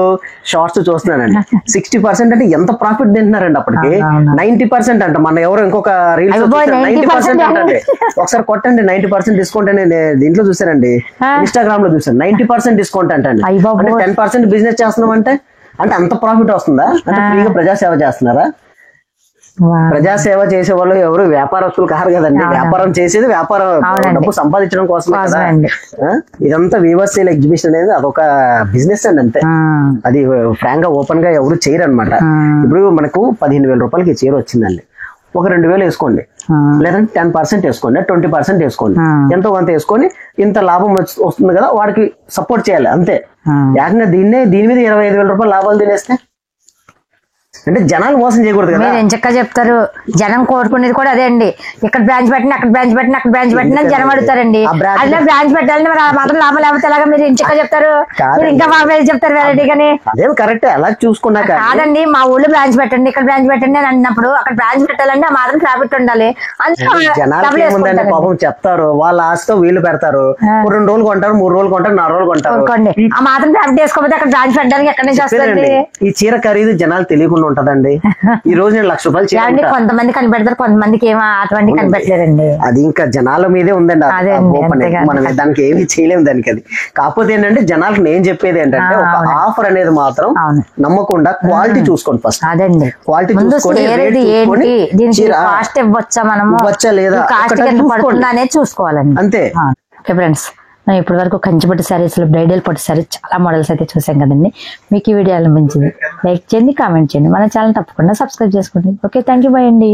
షార్ట్స్ చూస్తున్నానండి. 60% అంటే ఎంత ప్రాఫిట్ తింటున్నారండి. అప్పటికి 90% అంట. మన ఎవరు ఇంకొక రీల్స్ 90% అంటే ఒకసారి కొట్టండి 90% డిస్కౌంట్ అని దీంట్లో చూసానండి, ఇన్స్టాగ్రామ్ లో చూసాను. 90% డిస్కౌంట్ అంటే 10% బిజినెస్ చేస్తున్నాం అంటే అంత ప్రాఫిట్ వస్తుందా? అంటే ఫ్రీగా ప్రజాసేవ చేస్తున్నారా? ప్రజాసేవ చేసే వాళ్ళు ఎవరు వ్యాపారస్తులు కారు కదండి. వ్యాపారం చేసేది వ్యాపారం డబ్బు సంపాదించడం కోసమే కదా. ఇదంతా వీవర్ సేల్ ఎగ్జిబిషన్ అనేది అదొక బిజినెస్ అండి, అంతే. అది ఫ్రాంక్ గా ఓపెన్ గా ఎవరు చేయరు అనమాట. ఇప్పుడు మనకు 15,000 రూపాయలకి చీర వచ్చిందండి, ఒక 2,000 వేసుకోండి, లేదంటే 10% వేసుకోండి, 20% వేసుకోండి, ఎంతో కొంత వేసుకొని ఇంత లాభం వస్తుంది కదా వాడికి సపోర్ట్ చేయాలి అంతే. ఏకంగా దీని మీద 25,000 రూపాయలు లాభాలు తినేస్తే అంటే జనాలు మోసం చేయకూడదు కదా. మీరు ఎంచక్క చెప్తారు. జనం కోరుకునేది కూడా అదే అండి, ఇక్కడ బ్రాంచ్ పెట్టిన అక్కడ బ్రాంచ్ పెట్టిన అక్కడ బ్రాంచ్ పెట్టిన జనం అడుగుతారండి. అట్లా బ్రాంచ్ పెట్టాలని మరి మాత్రం లాభం లేకపోతే ఎలాగా? మీరు ఎంచక్క చెప్తారు, మీరు ఇంకా బాగా చెప్తారు వెరైటీగానే. అదే కరెక్ట్. అలా చూసుకున్నాక కాదండి, మా ఊళ్ళో బ్రాంచ్ పెట్టండి, ఇక్కడ బ్రాంచ్ పెట్టండి అని అన్నప్పుడు అక్కడ బ్రాంచ్ పెట్టాలంటే ఆ మాత్రం ప్రాఫిట్ ఉండాలి. జనాలు ఏముందంటే పాపం చెప్తారు, వాళ్ళ ఆశతో వీళ్ళు పెడతారు. 2 రోజులు కొంటారు, 3 రోజులు కొంటారు, 4 రోజులు కొంటారు. ఆ మాత్రం ప్రాఫిట్ వేసుకోకపోతే అక్కడ బ్రాంచ్ పెట్టడానికి ఎక్కడి నుంచి వస్తుంది? ఈ చీర ఖరీదు జనాలు తెలియకుండా ఉంటదండి. ఈ రోజు నేను 1,00,000 రూపాయలు చీర ఏమండి, కొంటా. కొంతమంది కనిపెడతారు, కొంతమందికి ఏమో అటువంటి కనిపెట్టలేదండి. అది ఇంకా జనాల మీదే ఉందండి. అదే అండి, అంతేగాని మనం దానికి ఏమి చేయలేము దానికి. అది కాకపోతే ఏంటంటే జనాలకు నేను చెప్పేది ఏంటంటే ఒక ఆఫర్ అనేది మాత్రం అవును. నమ్మకుండా క్వాలిటీ చూసుకోండి ఫస్ట్. అదండి, క్వాలిటీ ముందు చూసుకొని ఏది రేట్ ఏంటి, చూసుకొని దీనికి చీర కాస్ట్ ఇవ్వచ్చా, మనము ఇవ్వచ్చా లేదా కాస్ట్ ఒక్కసారి ఎంత చూసుకోండి. పడుతుందా అనేది చూసుకోవాలండి. అంతే. ఓకే ఫ్రెండ్స్, మనం ఇప్పటి వరకు కంచిపట్టు శారీస్ లో బ్రైడల్ పట్టు శారీస్ చాలా మోడల్స్ అయితే చూసాం కదండి. మీకు ఈ వీడియో అనిపించింది లైక్ చేయండి, కామెంట్ చేయండి, మన ఛానల్ తప్పకుండా సబ్స్క్రైబ్ చేసుకోండి. ఓకే, థ్యాంక్ యూ, బాయ్ అండి.